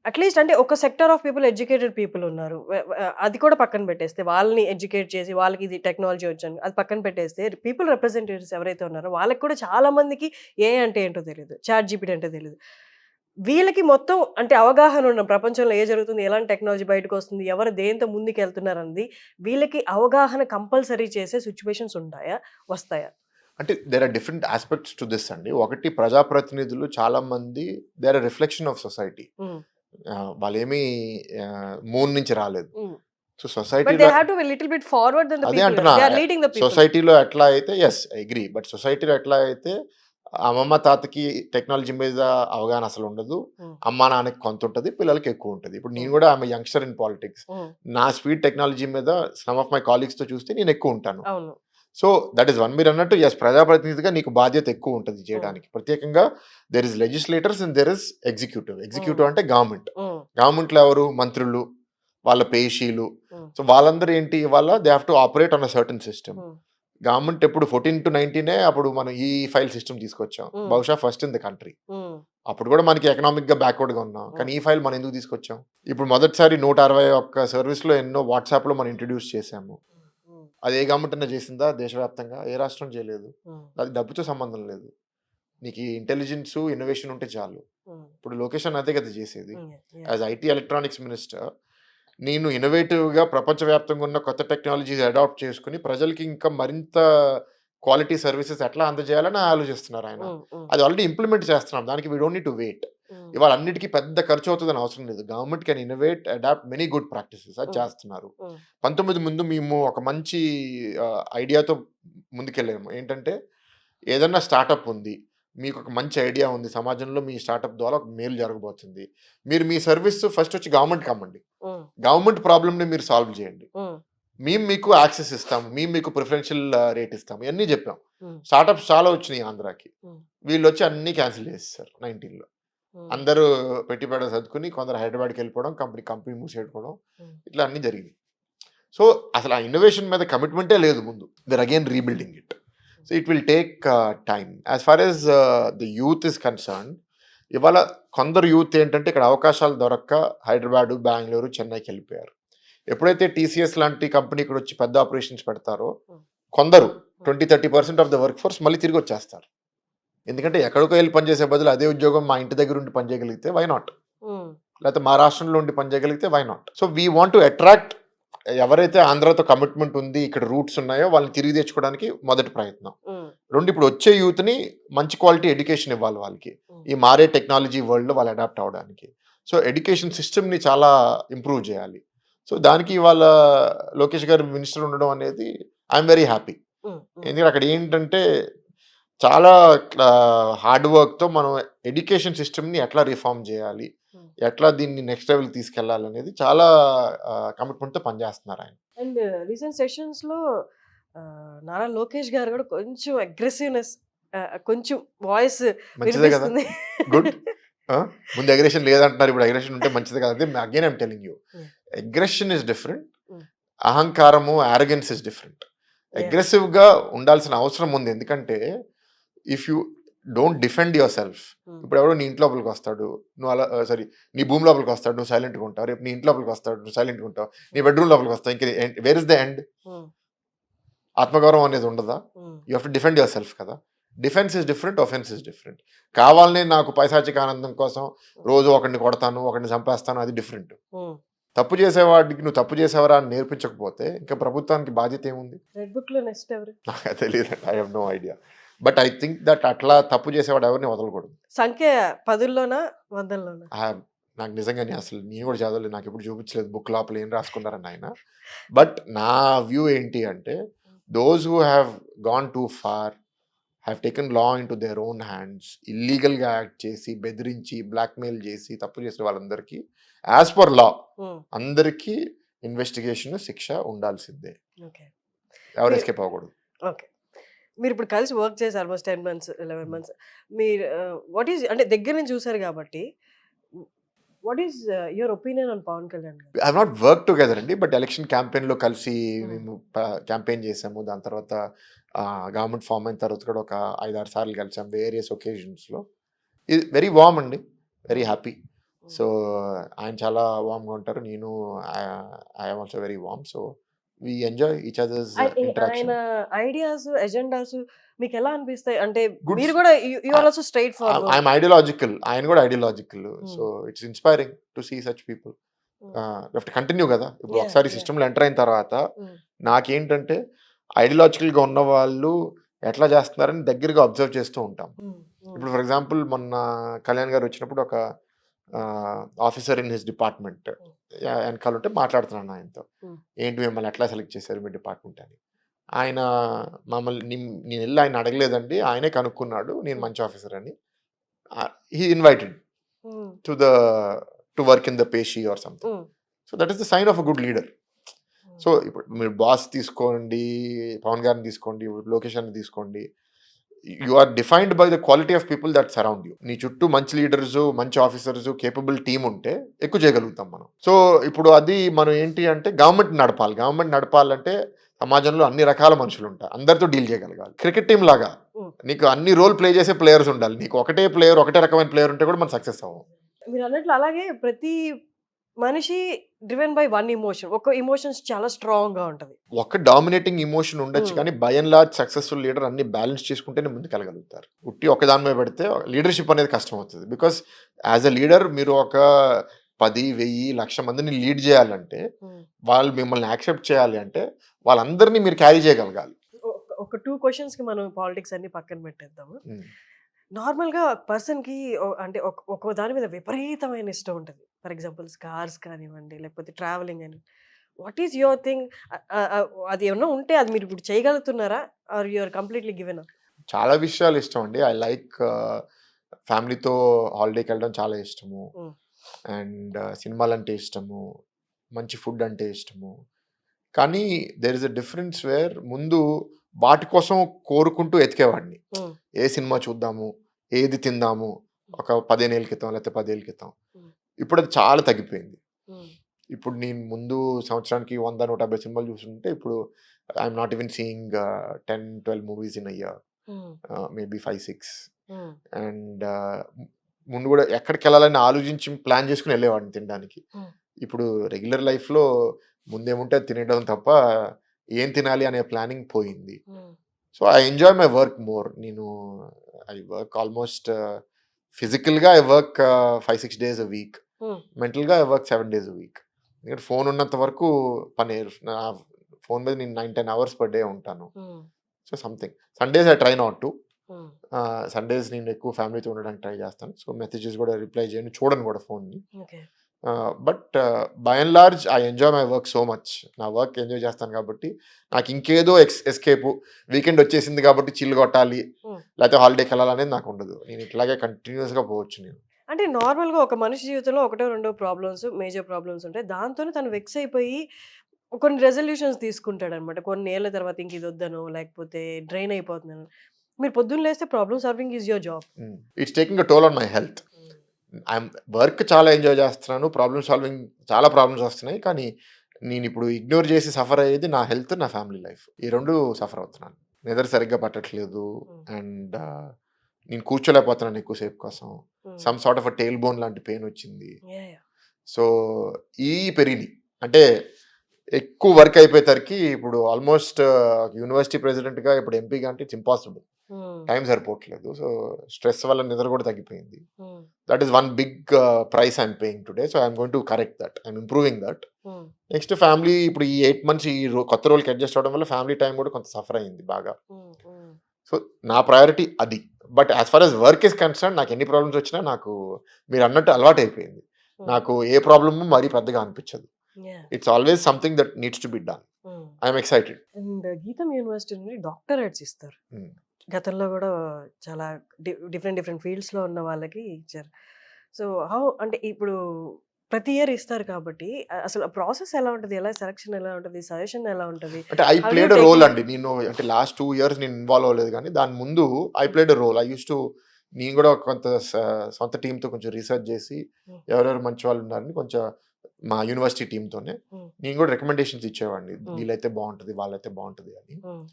అట్లీస్ట్ అంటే ఒక sector of people, educated people ఉన్నారు, అది కూడా పక్కన పెట్టేస్తే, వాళ్ళని ఎడ్యుకేట్ చేసి వాళ్ళకి ఇది టెక్నాలజీ వచ్చాను అది పక్కన పెట్టేస్తే, పీపుల్ రిప్రజెంటేటివ్స్ ఎవరైతే ఉన్నారో వాళ్ళకి కూడా చాలా మందికి ఏ అంటే ఏంటో తెలియదు, చాట్ జీపీటీ అంటే తెలియదు. వీళ్ళకి మొత్తం అంటే అవగాహన ఉన్న ప్రపంచంలో ఏ జరుగుతుంది, ఎలాంటి టెక్నాలజీ బయటకు వస్తుంది, ఎవరు దేంతో ముందుకు వెళ్తున్నారు అన్నది వీళ్ళకి అవగాహన కంపల్సరీ చేసే సిచ్యువేషన్స్ ఉంటాయా, వస్తాయా? అంటే there are different aspects to this అండి. ఒకటి, ప్రజాప్రతినిధులు చాలా మంది they are reflection of society. వాళ్ళేమీ మూన్ నుంచి రాలేదు. సో సొసైటీలో అదే అంటున్నా, సొసైటీలో ఎట్లా అయితే ఎస్ ఐ అగ్రీ, బట్ సొసైటీలో ఎట్లా అయితే అమ్మమ్మ తాతకి టెక్నాలజీ మీద అవగాహన అసలు ఉండదు, అమ్మ నాన్నకి కొంత ఉంటుంది, పిల్లలకి ఎక్కువ ఉంటుంది. ఇప్పుడు నేను కూడా ఆమె యంగ్స్టర్ ఇన్ పాలిటిక్స్, నా స్పీడ్ టెక్నాలజీ మీద సమ్ ఆఫ్ మై కాలీగ్స్ తో చూస్తే నేను ఎక్కువ ఉంటాను. So that is one. మీరు అన్నట్టు ఎస్, ప్రజాప్రతినిధిగా నీకు బాధ్యత ఎక్కువ ఉంటుంది చేయడానికి. ప్రత్యేకంగా there is legislators and there is executive. Executive అంటే గవర్నమెంట్లో ఎవరు, మంత్రులు, వాళ్ళ పేషీలు. సో వాళ్ళందరూ ఏంటి, వాళ్ళ they have to operate on a certain system. Government ఎప్పుడు 14 to 19 అప్పుడు మనం ఈ ఫైల్ సిస్టమ్ తీసుకొచ్చాం, బహుశా ఫస్ట్ ఇన్ ద కంట్రీ. అప్పుడు కూడా మనకి ఎకనామిక్ గా బ్యాక్వర్డ్ గా ఉన్నాం, కానీ ఈ ఫైల్ మనం ఎందుకు తీసుకొచ్చాం? ఇప్పుడు మొదటిసారి 161 సర్వీస్ లో ఎన్నో వాట్సాప్ లో మనం ఇంట్రడ్యూస్ చేసాము. అది ఏ గవర్నమెంట్ అన్నా చేసిందా దేశవ్యాప్తంగా? ఏ రాష్ట్రం చేయలేదు. అది డబ్బుతో సంబంధం లేదు, నీకు ఇంటెలిజెన్స్ ఇన్నోవేషన్ ఉంటే చాలు. ఇప్పుడు లొకేషన్ అదే కదా చేసేది. యాజ్ ఐటీ ఎలక్ట్రానిక్స్ మినిస్టర్ నేను ఇన్నోవేటివ్‌గా ప్రపంచవ్యాప్తంగా ఉన్న కొత్త టెక్నాలజీస్ అడాప్ట్ చేసుకొని ప్రజలకి ఇంకా మరింత క్వాలిటీ సర్వీసెస్ ఎట్లా అందజేయాలని ఆలోచిస్తున్నారాయన. హ్మ్. హ్మ్. అది ఆల్రెడీ ఇంప్లిమెంట్ చేస్తున్నాం. దానికి we don't need to wait. Hmm. ఇవాళ అన్నిటికి పెద్ద ఖర్చు అవుతదని అవసరం లేదు. Government can innovate, adapt many good practices అది హ్మ్. చేస్తున్నారు. హ్మ్. 19 ముందు మేము ఒక మంచి ఐడియాతో ముందుకెళ్ళాము. ఏంటంటే ఏదన్నా స్టార్టప్ ఉంది. మీకొక మంచి ఐడియా ఉంది. సమాజంలో మీ స్టార్టప్ ద్వారా ఒక మేలు జరగబోతుంది. మీరు మీ సర్విస్ ఫస్ట్ వచ్చి గవర్నమెంట్‌కి అమ్మండి. హ్మ్. గవర్నమెంట్ ప్రాబ్లమ్‌ని మీరు సాల్వ్ చేయండి. హ్మ్. మేము మీకు యాక్సెస్ ఇస్తాము. మేము మీకు ప్రిఫరెన్షియల్ రేట్ ఇస్తాము. ఇయన్నీ చెప్పాం. హ్మ్. స్టార్టప్స్ చాలా వచ్చినాయి ఆంధ్రాకి. హ్మ్. వీళ్ళొచ్చి అన్నీ క్యాన్సిల్ చేసేసారు 19లో. హ్మ్. అందరూ పెట్టుబడి సర్దుకుని కొందరు హైదరాబాద్‌కెళ్ళిపోవడం, కంపెనీ మూసేయకపోవడం హ్మ్. ఇట్లా అన్నీ జరిగినాయి. సో, అసలు ఆ ఇన్నోవేషన్ మీద కమిట్మెంటే లేదు ముందు. We're again rebuilding it. So, it will take time. As far as the youth is concerned, ఇవాళ కొందరు యూత్ ఏంటంటే ఇక్కడ అవకాశాలు దొరక్క హైదరాబాదు, బెంగుళూరు, చెన్నైకెళ్ళిపోయారు. ఎప్పుడైతే టీసీఎస్ లాంటి కంపెనీ ఇక్కడొచ్చి పెద్ద ఆపరేషన్స్ పెడతారో, కొందరు 20-30% ఆఫ్ ద వర్క్ ఫోర్స్ మళ్ళీ తిరిగొచ్చేస్తారు. ఎందుకంటే ఎక్కడికో ఎళ్లి పనిచేసే బదులు అదే ఉద్యోగం మా ఇంటి దగ్గరుండి పని చేయగలిగితే వై నాట్? హ్మ్. లేతే మా రాష్ట్రంలో ఉండి పని చేయగలిగితే why not? So, we want to attract ఎవరైతే ఆంధ్రాతో కమిట్మెంట్ ఉంది, ఇక్కడ రూట్స్ ఉన్నాయో వాళ్ళని తిరిగి తెచ్చుకోవడానికి మొదటి ప్రయత్నం. హ్మ్. 2 ఇప్పుడు వచ్చే యూత్‌ని మంచి క్వాలిటీ ఎడ్యుకేషన్ ఇవ్వాలి వాళ్ళకి. హ్మ్. ఈ మారే టెక్నాలజీ వరల్డ్‌లో వాళ్ళు అడాప్ట్ అవ్వడానికి. సో, ఎడ్యుకేషన్ సిస్టమ్‌ని చాలా ఇంప్రూవ్ చేయాలి. సో, దానికి ఇవాళ లోకేష్ గారు మినిస్టర్ ఉండడం అనేది ఐయామ్ వెరీ హ్యాపీ. హ్మ్. హ్మ్. ఎందుకంటే అక్కడ ఏంటంటే చాలా హార్డ్ వర్క్‌తో మనం ఎడ్యుకేషన్ సిస్టమ్‌ని ఎట్లా రిఫార్మ్ చేయాలి, హ్మ్. ఎట్లా దీన్ని నెక్స్ట్ లెవెల్‌కి తీసుకెళ్లాలనేది చాలా కమిట్మెంట్‌తో పనిచేస్తున్నారాయన. అండ్ రీసెంట్ సెషన్స్‌లో నారా లోకేష్ గారు గూడా కొంచెం అగ్రెసివ్‌నెస్ కొంచెం వాయిస్ మంచిదే కదా! వినిపిస్తుంది. గుడ్. ఆ! ముందు అగ్రెషన్ లేదంటున్నారు. ఇప్పుడు అగ్రెషన్ ఉంటే మంచిదే కదా! అదే అగైన్ ఐయామ్ టెల్లింగ్ యూ. హ్మ్. Aggression is different. హ్మ్. అహంకారము, యారగెన్స్ ఈస్ డిఫరెంట్. యాహ్! అగ్రెసివ్‌గా ఉండాల్సిన అవసరం ఉంది. ఎందుకంటే if you don't defend your self, హ్మ్. ఇప్పుడు ఎవడో నీ ఇంటి లోపలికొస్తాడు. నువ్వు అలా సారీ నీ భూమి లోపలికొస్తాడు. నువ్వు సైలెంట్‌గా ఉంటావు. రేపు నీ ఇంటి లోపలికొస్తాడు. నువ్వు సైలెంట్‌గా ఉంటావు. నీ బెడ్‌రూమ్ లోపలికొస్తావు. ఇంక వేర్ ఇస్ ద ఎండ్? హ్మ్. ఆత్మగౌరవం అనేది ఉండదా? Hmm. You have to defend yourself కదా! Defence is different. Offence is different. కావాలనే నాకు పైశాచిక ఆనందం కోసం రోజు ఒకడిని కొడతాను, ఒకడిని చంపేస్తాను అది డిఫరెంట్. హ్మ్. తప్పు చేసేవాడికి నువ్వు తప్పు చేసావరా అని నేర్పించకపోతే ఇంకా ప్రభుత్వానికి బాధ్యత ఏముంది? రెడ్ బుక్‌లో నెక్స్ట్ ఎవరు? నాకు తెలీదండి. I have no idea. But I think that అట్లా తప్పు చేసేవాడు ఎవరిని వదలకూడదు. సంఖ్య 10లోనా? 100లోనా? నాకు నిజంగానే అసలు నేను కూడా చదవలేదు. నాకెప్పుడు చూపించలేదు బుక్ లోపల ఏం రాసుకున్నారని ఆయన. బట్ నా వ్యూ ఏంటి అంటే those who have gone too far have taken law into their own hands, ఇల్లీగల్‌గా యాక్ట్ చేసి, బెదిరించి, బ్లాక్‌మెయిల్ చేసి తప్పు చేసిన వాళ్ళందరికీ యాజ్ పర్ లా హ్మ్. అందరికీ ఇన్వెస్టిగేషన్, శిక్ష ఉండాల్సిందే. ఓకే. ఎవరు మీరు ఎస్కేప్ అవ్వకూడదు. ఓకే. మీరిప్పుడు కలిసి వర్క్ చేసి ఆల్‌మోస్ట్ 10 మంత్స్, 11 మంత్స్. మీరు వాట్ ఈస్ అంటే దగ్గర నుంచి చూసారు గాబట్టి, what is your opinion on Pavan Kalyan గారు? I have not work together అండి. బట్ ఎలక్షన్ క్యాంపెయిన్‌లో కలిసి హ్మ్. మేము క్యాంపెయిన్ చేసాము. దాని తర్వాత గవర్నమెంట్ ఫార్మ్ అయిన తర్వాత కూడా ఒక 5, 6 సార్లు కలిసాం వేరియస్ ఒకేషన్స్‌లో. ఇది వెరీ వార్మ్ అండి. Very hmm. Happy. Hmm. So, ఆయన చాలా వార్మ్‌గా ఉంటారు. నేను I am also very warm. So, we enjoy each others ఆయన ఇంటరాక్షన్. ఐడియాస్, ఎజెండాస్ మీకెలా అనిపిస్తాయి? అంటే గుడ్. మీరు గూడా you are also straightforward. I'm ideological. ఆయన కూడా ideological. So, hmm. It's inspiring to see such people. Hmm. We have to continue కదా! ఇప్పుడు యాహ్! ఒకసారి యాహ్! సిస్టమ్‌లో ఎంటర్ అయిన తర్వాత హ్మ్. నాకేంటంటే ఐడియాలజికల్‌గా ఉన్నవాళ్ళు ఎట్లా చేస్తున్నారని దగ్గరగా అబ్జర్వ్ చేస్తూ ఉంటాం. హ్మ్. హ్మ్. ఇప్పుడు ఫర్ ఎగ్జాంపుల్ మొన్న కళ్యాణ్ గారు వచ్చినప్పుడు ఒక ఆఫీసర్ ఇన్ హిస్ డిపార్ట్మెంట్ హ్మ్. వెనకాలుంటే మాట్లాడుతున్నాను ఆయనతో. హ్మ్. ఏంటి మిమ్మల్ని ఎట్లా సెలెక్ట్ చేశారు మీ డిపార్ట్మెంట్ అని. ఆయన మమ్మల్ని నేనెళ్ళి ఆయన అడగలేదండి. ఆయనే కనుక్కున్నాడు నేను హ్మ్. మంచి ఆఫీసర్ అని. He invited hmm. To the to work in the పేషీ or something. Hmm. So, that is the sign of a good leader. Hmm. So, ఇప్పుడు మీరు బాస్ తీసుకోండి, పవన్ గారిని తీసుకోండి, లోకేష్ గారిని తీసుకోండి. You are defined by the quality of people that surround you. నీ చుట్టూ మంచి లీడర్స్, మంచి ఆఫీసర్స్, కేపబుల్ టీమ్ ఉంటే ఎక్కువ చేయగలుగుతాం మనం. సో, ఇప్పుడు అది మనం ఏంటి అంటే గవర్నమెంట్ నడపాలి. గవర్నమెంట్ నడపాలంటే సమాజంలో అన్ని రకాల మనుషులు ఉంటారు. అందరితో డీల్ చేయగలగాలి. క్రికెట్ టీమ్ లాగా హ్మ్. నీకు అన్ని రోల్ ప్లే చేసే ప్లేయర్స్ ఉండాలి. నీకు ఒకటే ప్లేయర్, ఒకటే రకమైన ప్లేయర్ ఉంటే కూడా మనం సక్సెస్ అవ్వం. మీరన్నట్లు అలాగే ప్రతి మనిషి డ్రివెన్ బై వన్ ఎమోషన్. ఒక ఎమోషన్స్ చాలా స్ట్రాంగ్‌గా ఉంటది. ఒక డామినేటింగ్ ఎమోషన్ ఉండొచ్చు హ్మ్. కానీ by and large successful leader అన్ని బ్యాలెన్స్ చేసుకుంటేనే ముందుకెళ్ళగలుగుతారు. ఉట్టి ఒక దాని మీద పెడితే లీడర్షిప్ అనేది కష్టం అవుతుంది. బికాస్ యాజ్ ఎ లీడర్ మీరు ఒక 10, 1000, 1,00,000 మందిని లీడ్ చేయాలంటే, హ్మ్. వాళ్ళు మిమ్మల్ని యాక్సెప్ట్ చేయాలి అంటే, వాళ్ళందరినీ మీరు క్యారీ చేయగలగాలి. ఒక 2 క్వెషన్స్‌కి మనం పాలిటిక్స్ అన్ని పక్కన పెట్టేద్దాము. హ్మ్. నార్మల్‌గా పర్సన్‌కి అంటే ఒక్కో దాని మీద విపరీతమైన ఇష్టం ఉంటది. ఫర్ ఎగ్జాంపుల్ కార్స్ కానివ్వండి, లేకపోతే ట్రావెలింగ్ అని. What is your thing? అది ఏమన్నా ఉంటే అది మీరు ఇప్పుడు చేయగలుగుతున్నారా? Are you are completely given up? చాలా విషయాలు ఇష్టం అండి. ఐ లైక్ ఫ్యామిలీతో హాలిడేకెళ్ళడం చాలా ఇష్టము. హ్మ్. అండ్ సినిమాలంటే ఇష్టము. మంచి ఫుడ్ అంటే ఇష్టము. కానీ there is a difference where ముందు వాటి కోసం కోరుకుంటూ ఎతికేవాడిని. హ్మ్. ఏ సినిమా చూద్దాము? ఏది తిందాము? ఒక 15 ఏళ్ల క్రితం లేకపోతే 10 ఏళ్ల క్రితం. హ్మ్. ఇప్పుడది చాలా తగ్గిపోయింది. హ్మ్. ఇప్పుడు నేను ముందు సంవత్సరానికి 100, 150 సినిమాలు చూస్తుంటే ఇప్పుడు I'm not even seeing 10, 12 movies in a year. హ్మ్. మేబీ 5, 6. హ్మ్. అండ్ ముందు గూడా ఎక్కడికెళ్ళాలని ఆలోచించి ప్లాన్ చేసుకొని ఎళ్ళేవాడిని తినడానికి. హ్మ్. ఇప్పుడు రెగ్యులర్ లైఫ్‌లో ముందేముంటే అది తినేయడం తప్ప ఏం తినాలి అనే ప్లానింగ్ పోయింది. Hmm. So, I enjoy my work more. I work almost ఫిజికల్‌గా I work 5, 6 days a week. Hmm. మెంటల్‌గా I work 7 days a week. ఎందుకంటే ఫోన్ ఉన్నంత వరకు పనే. నా ఫోన్ మీద నేను 9, 10 అవర్స్ పర్ డే ఉంటాను. హ్మ్. So, something. Sundays I try not to. హ్మ్. సండేస్ నేను ఎక్కువ ఫ్యామిలీతో ఉండడానికి ట్రై చేస్తాను. సో, మెసేజెస్ గూడా రిప్లై చేయను. చూడను గూడా ఫోన్‌ని. Okay. But by and large I enjoy my work so much. నా వర్క్ ఎంజాయ్ చేస్తాను కాబట్టి, నాకు ఇంకేదో ఎస్కేపు వీకెండ్ వచ్చేసింది కాబట్టి చిల్ కొట్టాలి, హ్మ్. లేకపోతే హాలిడేకెళ్ళాలనేది నాకుండదు. నేను ఇట్లాగే కంటిన్యూయస్‌గా పోవచ్చు నేను. అంటే నార్మల్‌గా ఒక మనిషి జీవితంలో ఒకటో రెండో ప్రాబ్లమ్స్, మేజర్ ప్రాబ్లమ్స్ ఉంటాయి. దాంతోనే తను వెక్స్ అయిపోయి కొన్ని రెజల్యూషన్స్ తీసుకుంటాడనమాట. కొన్నేళ్ల తర్వాత ఇంక ఇదొద్దనో, లేకపోతే డ్రైన్ అయిపోతున్నాను. మీరు పొద్దున్న లేస్తే problem solving is your job. It's taking a toll on my health. Work చాలా ఎంజాయ్ చేస్తున్నాను. ప్రాబ్లమ్ సాల్వింగ్ చాలా ప్రాబ్లమ్స్ వస్తున్నాయి. కానీ నేనిప్పుడు ఇగ్నోర్ చేసి సఫర్ అయ్యేది నా హెల్త్, నా ఫ్యామిలీ లైఫ్. ఈ 2 సఫర్ అవుతున్నాను. నిద్ర సరిగ్గా పట్టట్లేదు. హ్మ్. అండ్ నేను కూర్చోలేకపోతున్నాను ఎక్కువ సేపు కోసం. హ్మ్. Some sort of tail bone లాంటి పెయిన్ వచ్చింది. యాహ్! యాహ్! సో, పెరిగినియి. అంటే ఎక్కువ వర్క్ అయిపోయేసరికి ఇప్పుడు ఆల్మోస్ట్ యూనివర్సిటీ ప్రెసిడెంట్‌గా, ఇప్పుడు ఎంపీగా అంటే ఇట్స్ ఇంపాసిబుల్. హ్మ్. టైం సరిపోవట్లేదు. సో, స్ట్రెస్ వల్ల నిద్ర కూడా తగ్గిపోయింది. Hmm. That is one big price I'm paying today. So, I'm going to correct that. I'm improving that. Hmm. Next family ఇప్పుడు ఈ 8 మంత్స్ కొత్త రోల్‌కి అడ్జస్ట్ అవ్వడం వల్ల ఫ్యామిలీ టైమ్ కూడా కొంత సఫర్ అయింది బాగా. హ్మ్. హ్మ్. సో, నా ప్రయారిటీ అది. But as far as work is concerned నాకు ఎన్ని ప్రాబ్లమ్స్ వచ్చినా నాకు మీరన్నట్టు అలవాటయిపోయింది. హ్మ్. నాకు ఏ ప్రాబ్లము మరీ పెద్దగా అనిపించదు. Yeah! It's always something that needs to be done. Hmm. I'm excited. And GITAM university నుండి డాక్టరేట్స్ ఇస్తారు. హ్మ్. గతంలో గూడా చాలా డిఫరెంట్ డిఫరెంట్ ఫీల్డ్స్‌లో ఉన్న వాళ్ళకి ఇచ్చారు. సో, అంటే ఇప్పుడు ప్రతి ఇయర్ ఇస్తారు కాబట్టి అసలు ప్రాసెస్ ఎలా ఉంటది? ఎలా సెలక్షన్ ఎలా ఉంటది? సజెషన్ ఎలా ఉంటది? అంటే I how do you played a take role it? అండి. నేను అంటే లాస్ట్ 2 ఇయర్స్ నేను ఇన్వాల్వ్ అవ్వలేదు గానీ, దాని ముందు ఐ ప్లేడ్ ఎ రోల్. నేను గూడా కొంత సొంత టీమ్‌తో కొంచెం రిసర్చ్ జేసి, హ్మ్. ఎవరెవరు మంచి వాళ్ళున్నారని కొంచెం మా యూనివర్సిటీ టీమ్‌తోనే హ్మ్. నేను గూడా రికమెండేషన్స్ ఇచ్చేవాడిని. హ్మ్. వీళ్ళైతే బావుంటది, వాళ్ళైతే బావుంటది అని. హ్మ్.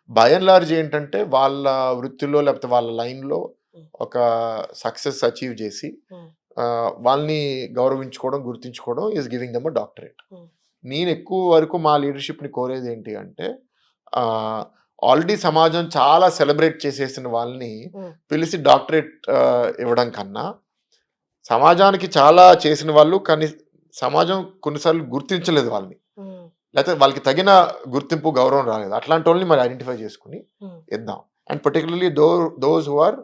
బై అండ్ లార్జ్ ఏంటంటే, వాళ్ళ వృత్తిలో లేకపోతే వాళ్ళ లైన్‌లో హ్మ్. ఒక సక్సెస్ అచీవ్ జేసి, హ్మ్. వాళ్ళని గౌరవించుకోవడం, గుర్తించుకోవడం is giving them a doctorate. Hmm. నేను ఎక్కువ వరకు మా లీడర్‌షిప్‌ని కోరేదేంటి అంటే, ఆహ్, ఆల్రెడీ సమాజం చాలా సెలబ్రేట్ చేసేసిన వాళ్ళని హ్మ్. పిలిసి డాక్టరేట్ ఇవ్వడం కన్నా, సమాజానికి చాలా చేసిన వాళ్ళు కానీ సమాజం కొన్నిసార్లు గుర్తించలేదు వాళ్ళని. హ్మ్. లేతే వాళ్ళకి తగిన గుర్తింపు, గౌరవం రాలేదు. అట్లాంటోళ్ళని మరి ఐడెంటిఫై చేసుకొని హ్మ్. ఇద్దాం. And particularly those who are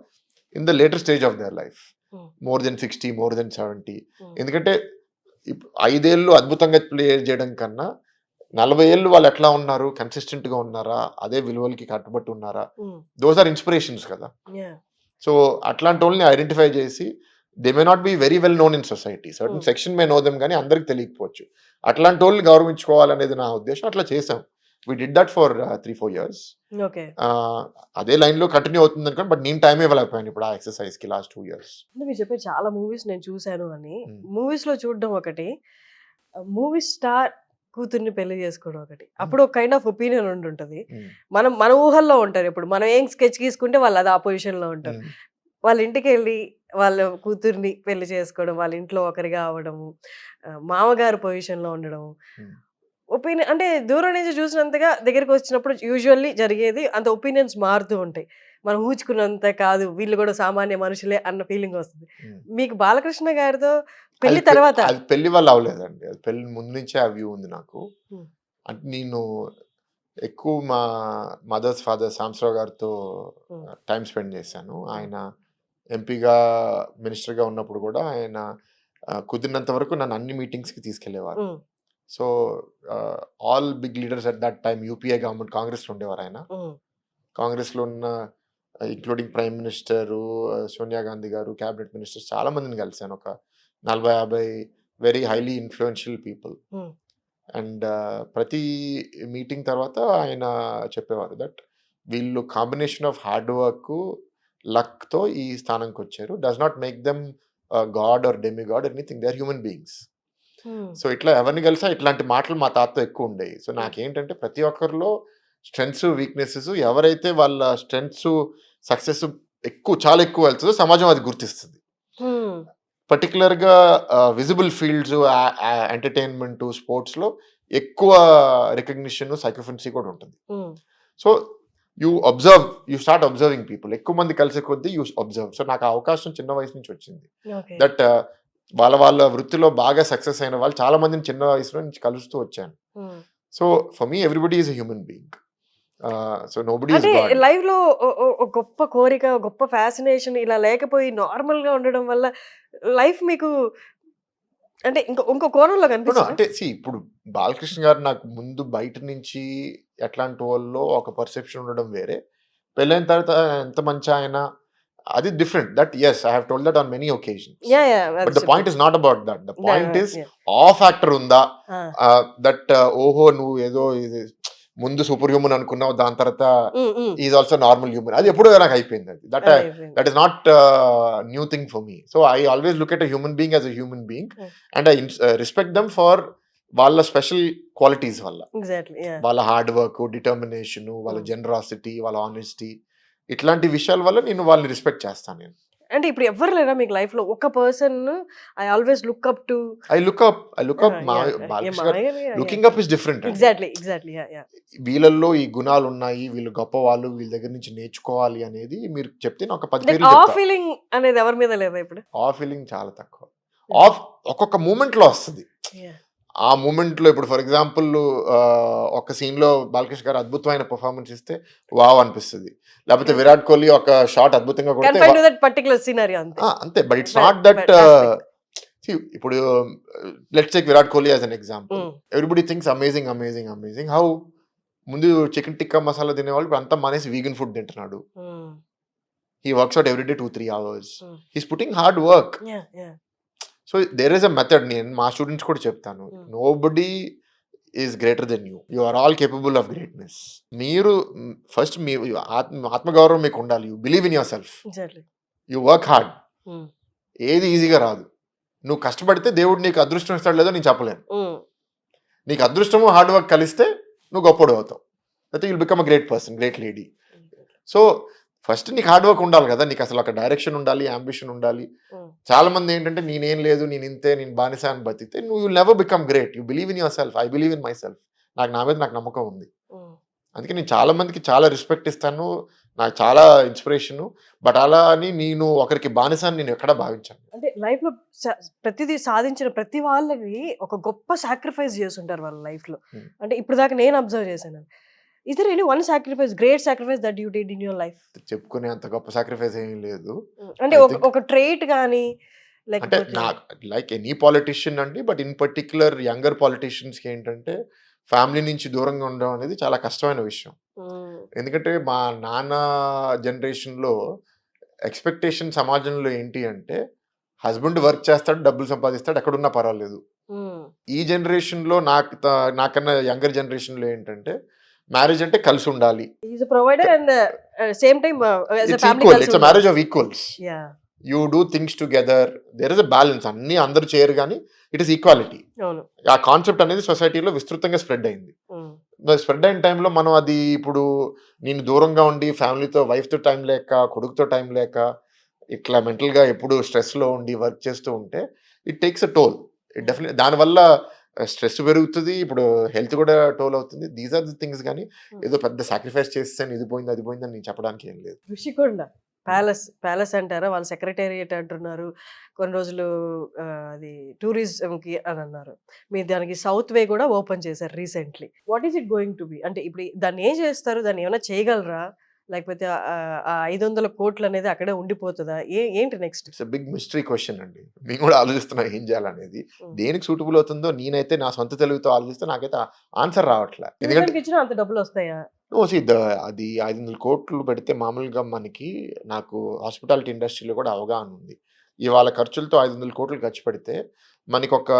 in the later stage of their life. Hmm. More than 60, more than 70. Hmm. ఎందుకంటే 5 ఏళ్ళు అద్భుతంగా ప్లే చేయడం కన్నా 40 ఏళ్ళు వాళ్ళు ఎట్లా ఉన్నారు? కన్సిస్టెంట్‌గా ఉన్నారా? అదే విలువలకి కట్టుబట్టి ఉన్నారా? హ్మ్. దోస్ ఆర్ ఇన్‌స్పిరేషన్స్ కదా! యాహ్! సో, అట్లాంటోళ్ళని ఐడెంటిఫై చేసి they may not be very well known in society. Certain hmm. Section may know them గానీ అందరికి తెలియకపోవచ్చు. అట్లాంటోళ్ళని గౌరవించుకోవాలనేది నా ఉద్దేశ్యం. అట్లా చేసాం. We did that for 3, 4 years. Okay. అదే లైన్‌లో కంటిన్యూ అవుతుందనుకోండి. బట్ నేను టైమ్ ఇవ్వలేకపోయాను ఇప్పుడు ఆ ఎక్సర్‌సైజ్‌కి లాస్ట్ 2 ఇయర్స్. అంటే మీరు చెప్పే చాలా మూవీస్ నేను చూసాను అని. హ్మ్. మూవీస్‌లో చూడడం ఒకటి. మూవీ స్టార్ కూతుర్ని పెళ్లి చేసుకోవడం ఒకటి. హ్మ్. అప్పుడు ఒక కైండ్ ఆఫ్ ఒపీనియన్ ఉండుంటది. హ్మ్. మన ఊహల్లో ఉంటారు. ఇప్పుడు మనం ఏం స్కెచ్ గీసుకుంటే వాళ్ళు అది ఆ పొజిషన్‌లో ఉంటారు. హ్మ్. వాళ్ళ ఇంటికెళ్ళి వాళ్ళ కూతుర్ని పెళ్లి చేసుకోవడం, వాళ్ళ ఇంట్లో ఒకరిగా అవ్వడము, మామగారు పొజిషన్‌లో ఉండడం. హ్మ్. అంటే దూరం నుంచి చూసినంతగా దగ్గరికొచ్చినప్పుడు యూజువల్లీ జరిగేది అంత ఒపీనియన్స్ మారుతూ ఉంటాయి. మనం ఊహించుకున్నంత కాదు, వీళ్ళు కూడా సామాన్య మనుషులే అన్న ఫీలింగ్ వస్తుంది. ఉమ్. మీకు బాలకృష్ణ గారితో పెళ్లి అది తర్వాత అది పెళ్లి వల్ల అవ్వలేదండి, అది పెళ్లి ముందు నుంచే ఆ వ్యూ ఉంది నాకు. ఉమ్, అంటే నేను ఎక్కువ మా మదర్స్ ఫాదర్ సాంబశివరావు గారితో ఉమ్, టైం స్పెండ్ చేశాను. ఆయన ఎంపీగా మినిస్టర్గా ఉన్నప్పుడు కూడా ఆయన కుదిరినంత వరకు నన్ను అన్ని మీటింగ్స్కి తీసుకెళ్లేవారు. Um, so all big leaders at that time UPA government కాంగ్రెస్లో ఉండేవారు ఆయన. ఉమ్, కాంగ్రెస్లో ఉన్న including prime minister Sonia Gandhi గారు, క్యాబినెట్ మినిస్టర్స్ చాలా మందిని కలిశాను. ఒక 40-50 very highly influential people. Um, and ప్రతి మీటింగ్ తర్వాత ఆయన చెప్పేవారు దట్ వీళ్ళు కాంబినేషన్ ఆఫ్ హార్డ్ వర్క్ లక్తో ఈ స్థానంకి వచ్చారు. Does not make them god or demi god anything, they are human beings. Um, so ఇట్లా ఎవరిని కలిసా ఇట్లాంటి మాటలు మా తాతతో ఎక్కువ ఉండేవి. సో నాకేంటంటే ప్రతి ఒక్కరిలో స్ట్రెంగ్స్ వీక్నెసెస్, ఎవరైతే వాళ్ళ స్ట్రెంగ్స్ సక్సెస్ చాలా ఎక్కువ వెళ్తుందో సమాజం అది గుర్తిస్తుంది. ఉమ్, పర్టికులర్గా విజిబుల్ ఫీల్డ్స్, ఎంటర్టైన్మెంట్, స్పోర్ట్స్లో ఎక్కువ రికగ్నిషన్, సైకోఫెన్సీ కూడా ఉంటుంది. Um, so you start observing people. ఎక్కువ మంది కలిసే కొద్దీ యూ అబ్జర్వ్. సో నాకు ఆ అవకాశం చిన్న వయసు నుంచి వచ్చింది. ఓకే. దట్ వాళ్ళ వృత్తిలో బాగా సక్సెస్ అయిన వాళ్ళు చాలా మందిని చిన్న వయసులో నుంచి కలుస్తూ వచ్చాను. Um. So for me everybody is a human being. So nobody is అంటే గాడ్. లైఫ్ లో ఒక గొప్ప కోరిక, గొప్ప ఫ్యాసినేషన్ ఇలా లేకపోయి నార్మల్ గా ఉండడం వల్ల లైఫ్ మీకు అంటే ఇంకో కోణంలో కనిపిస్తుంది. అంటే ఇప్పుడు బాలకృష్ణ గారు నాకు ముందు బయట నుంచి ఎట్లాంటి వాళ్ళు ఒక పర్సెప్షన్ ఉండడం వేరే, పెళ్ళైన తర్వాత ఎంత మంచి ఆయన అది different. That as I have told that on many occasions. But the point is not about that. The point is ఆ ఫ్యాక్టర్ ఉందా, దట్ ఓహో నువ్వు ఏదో ఇది ముందు సూపర్ హ్యూమన్ అనుకున్నావు, దాని తర్వాత ఈజ్ ఆల్సో నార్మల్ హ్యూమన్, అది ఎప్పుడో నాకు అయిపోయింది. అది that is not new thing for me. So I always look at a human being as a human being and I respect them for వాళ్ళ స్పెషల్ క్వాలిటీస్ వల్ల, వాళ్ళ హార్డ్ వర్క్, డిటర్మినేషన్, వాళ్ళ generosity, వాళ్ళ ఆనెస్టీ, ఇట్లాంటి విషయాల వల్ల నేను వాళ్ళని రెస్పెక్ట్ చేస్తాను. నేను అంటే ఇప్పుడు ఎవరు లేరా మీకు లైఫ్ లో ఒక person I always look up to? I look up Balakrishna గారు. Looking up is different. Exactly వీళ్ళల్లో ఈ గుణాలు ఉన్నాయి, వీళ్ళు గొప్ప వాళ్ళు, వీళ్ళ దగ్గర నుంచి నేర్చుకోవాలి అనేది మీరు చెప్తే ఒక 10 పేర్లు ఆ చెప్తా. ఫీలింగ్ అనేది ఎవరి మీద లేదా ఇప్పుడు? ఆ ఫీలింగ్ చాలా తక్కువ. ఒక్కొక్క మూమెంట్ లో వస్తుంది. ఆ మూమెంట్ లో ఇప్పుడు ఫర్ ఎగ్జాంపుల్ ఒక సీన్ లో బాలకృష్ణ గారు అద్భుతమైన పర్ఫార్మెన్స్ ఇస్తే వావ్ అనిపిస్తుంది. లేకపోతే విరాట్ కోహ్లీ ఒక షాట్ అద్భుతంగా అంతే. But it's not that. ఇప్పుడు let's take Virat Kohli as an example. Everybody thinks amazing amazing amazing. How ముందు చికెన్ టిక్కా మసాలా తినేవాళ్ళు ఇప్పుడు అంతా మానేసి వీగన్ ఫుడ్ తింటున్నాడు. He works out every day 2-3 hours. He's putting hard work. So there is a method. నేను మా students కూడా చెప్తాను, nobody is greater than you, you are all capable of greatness. మీరు ఫస్ట్ మీ ఆత్మగౌరవం మీకు ఉండాలి. You believe in your self, you work hard. ఏది ఈజీగా రాదు. నువ్వు కష్టపడితే దేవుడు నీకు అదృష్టం ఇస్తాడు లేదో నేను చెప్పలేను. నీకు అదృష్టము హార్డ్ వర్క్ కలిస్తే నువ్వు గొప్పడు అవుతావు, అయితే you'll become a great person, great lady. So first నీకు హార్డ్ వర్క్ ఉండాలి కదా, నీకు అసలు ఒక డైరెక్షన్ ఉండాలి, అంబిషన్ ఉండాలి. చాలా మంది ఏంటంటే నేనేం లేదు, నేను ఇంతే, నేను బానిస అని బతికితే నువ్వు will never become great. You believe in your self. I believe in my self. నా మీద నాకు నమ్మకం ఉంది. అందుకే నేను చాలా మందికి చాలా రెస్పెక్ట్ ఇస్తాను, నాకు చాలా ఇన్స్పిరేషన్. బట్ అలా అని నేను ఒకరికి బానిస అని నేను ఎక్కడా భావించాను. అంటే లైఫ్ లో ప్రతిదీ సాధించిన ప్రతి వాళ్ళకి ఒక గొప్ప సాక్రిఫైస్ చేస్తుంటారు వాళ్ళ లైఫ్ లో. అంటే ఇప్పుడు దాకా నేను అబ్జర్వ్ చేశాను. Is there any one sacrifice, great sacrifice that you did in your life? చెప్పుకునే అంత గొప్ప సాక్రిఫైస్ ఏమీ లేదు. అంటే ఒక ట్రైట్ గానీ అంటే లైక్ ఎనీ పాలిటిషియన్ అండి, బట్ ఇన్ పర్టిక్యులర్ యంగర్ పాలిటిషియన్స్కి ఏంటంటే ఫ్యామిలీ నుంచి దూరంగా ఉండడం అనేది చాలా కష్టమైన విషయం. ఎందుకంటే మా నాన్న జనరేషన్లో ఎక్స్పెక్టేషన్ సమాజంలో ఏంటి అంటే హస్బెండ్ వర్క్ చేస్తాడు, డబ్బులు సంపాదిస్తాడు, ఎక్కడున్నా పర్వాలేదు. ఈ జనరేషన్లో నాకన్నా యంగర్ జనరేషన్లో ఏంటంటే మ్యారేజ్ అంటే కలిసి ఉండాలి. It's marriage of equals. You do things together, there is a balance. అన్ని అందరూ చేయరు కానీ ఇట్ ఈస్ ఈక్వాలిటీ. ఆ కాన్సెప్ట్ అనేది సొసైటీలో విస్తృతంగా స్ప్రెడ్ అయింది. స్ప్రెడ్ అయిన టైంలో మనం అది ఇప్పుడు నేను దూరంగా ఉండి ఫ్యామిలీతో, వైఫ్తో టైం లేక, కొడుకుతో టైం లేక, ఇట్లా మెంటల్గా ఎప్పుడు స్ట్రెస్లో ఉండి వర్క్ చేస్తూ ఉంటే it takes a toll. It definitely దానివల్ల స్ట్రెస్ పెరుగుతుంది. ఇప్పుడు హెల్త్ కూడా టోల్ అవుతుంది. దీస్ ఆర్ ది థింగ్స్ గానీ, ఏదో పెద్ద సాక్రిఫైస్ చేసేసాను, ఇది పోయింది, అది పోయిందని నేను చెప్పడానికి ఏం లేదు. ఋషికొండ ప్యాలెస్ అంటారా? వాళ్ళు సెక్రటేరియట్ అంటున్నారు. కొన్ని రోజులు అది టూరిజంకి అని అన్నారు. మీరు దానికి సౌత్ వే కూడా ఓపెన్ చేశారు recently. What is it going to B? అంటే ఇప్పుడు దాన్ని ఏం చేస్తారు? దాన్ని ఏమైనా చేయగలరా? లేకపోతే ఆ 500 కోట్లు అనేది అక్కడే ఉండిపోతుందా? ఏంటి next? It's big mystery question అండి. మేము కూడా ఆలోచిస్తున్నాం ఏం చేయాలనేది. దేనికి సూటబుల్ అవుతుందో నేనైతే నా సొంత తెలివితో ఆలోచిస్తే నాకైతే ఆన్సర్ రావట్లే. ఎందుకంటే ఇచ్చినా అంత డబ్బులు వస్తాయా? అది 500 కోట్లు పెడితే మామూలుగా నాకు హాస్పిటాలిటీ ఇండస్ట్రీలో కూడా అవగాహన ఉంది. ఇవాళ ఖర్చులతో 500 కోట్లు ఖర్చు పెడితే మనకి ఒక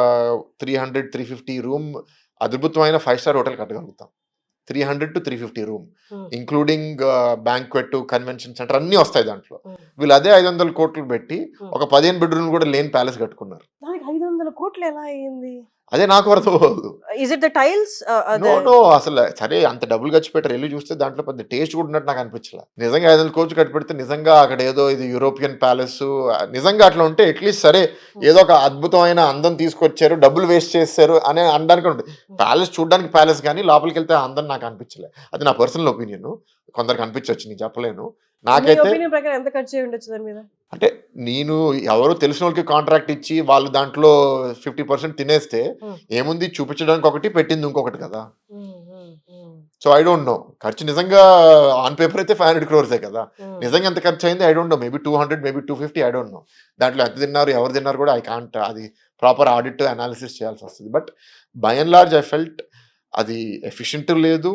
300-350 రూమ్ అద్భుతమైన 5 స్టార్ హోటల్ కట్టగలుగుతాం. 300 to 350 room, including banquet, convention centre అన్నీ వస్తాయి దాంట్లో. వీళ్ళు అదే 500 కోట్లు పెట్టి ఒక 15 బెడ్రూమ్ కూడా లేని ప్యాలెస్ కట్టుకున్నారు. దానికి 500 కోట్లు ఎలా అయింది? అదే నాకు అర్థం అవ్వదు. Is it the tiles? No అసలు సరే అంత డబ్బులు ఖర్చు పెట్టారు, వెళ్ళి చూస్తే దాంట్లో పెద్ద టేస్ట్ కూడా ఉన్నట్టు నాకు అనిపించలే. నిజంగా 500 కోట్లు ఖర్చు పెడితే నిజంగా అక్కడ ఏదో ఇది యూరోపియన్ ప్యాలెస్ నిజంగా అట్లా ఉంటే అట్లీస్ట్ సరే ఏదో ఒక అద్భుతమైన అందం తీసుకొచ్చారు, డబ్బులు వేస్ట్ చేశారు అని అనడానికి ఉంటుంది. ప్యాలెస్ చూడడానికి ప్యాలెస్ కానీ లోపలికి వెళ్తే అందం నాకు అనిపించలే. అది నా పర్సనల్ ఒపీనియన్. కొందరికి అనిపించవచ్చు, నేను చెప్పలేను. నాకైతే ఎంత ఖర్చు అయి ఉండొచ్చు దాని మీద? అంటే నేను ఎవరో తెలిసిన వాళ్ళకి కాంట్రాక్ట్ ఇచ్చి వాళ్ళు దాంట్లో 50% తినేస్తే ఏముంది, చూపించడానికి ఒకటి, పెట్టింది ఇంకొకటి కదా. So I don't no. ఖర్చు నిజంగా ఆన్ పేపర్ అయితే 500 crores కదా. నిజంగా ఎంత ఖర్చు అయింది I don't no. Maybe 200, maybe 250, I don't no. దాంట్లో ఎంత తిన్నారు, ఎవరు తిన్నారు కూడా ఐ కాంట్, అది ప్రాపర్ ఆడిట్ అనాలిసిస్ చేయాల్సి వస్తుంది. But by and large I felt అది ఎఫిషియెంట్ లేదు,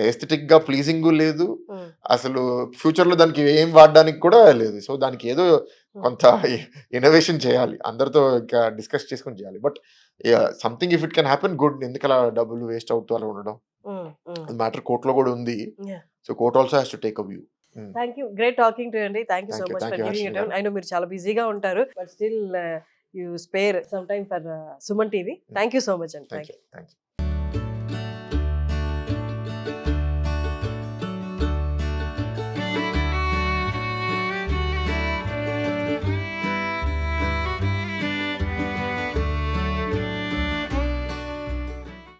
ఎస్థెటిక్ గా ప్లీజింగ్ లేదు, అసలు ఫ్యూచర్ లో దానికి ఏం వాడడానికి కూడా లేదు. సో దానికి ఏదో కొంత ఇన్నోవేషన్ చేయాలి, అందరితో ఇంకా డిస్కస్ చేసుకొని చేయాలి. But something if it can happen good. ఎందుకు అలా డబ్బులు వేస్ట్ అవుతూ అలా ఉండడం? మ్యాటర్ కోర్టులో కూడా ఉంది. So court also has to take a view. Thank you, great talking to అండి. Thank you so much for giving it. I know మీరు చాలా బిజీగా ఉంటారు, but still you spare some time for Suman TV. Thank you so much అండి. Thank you.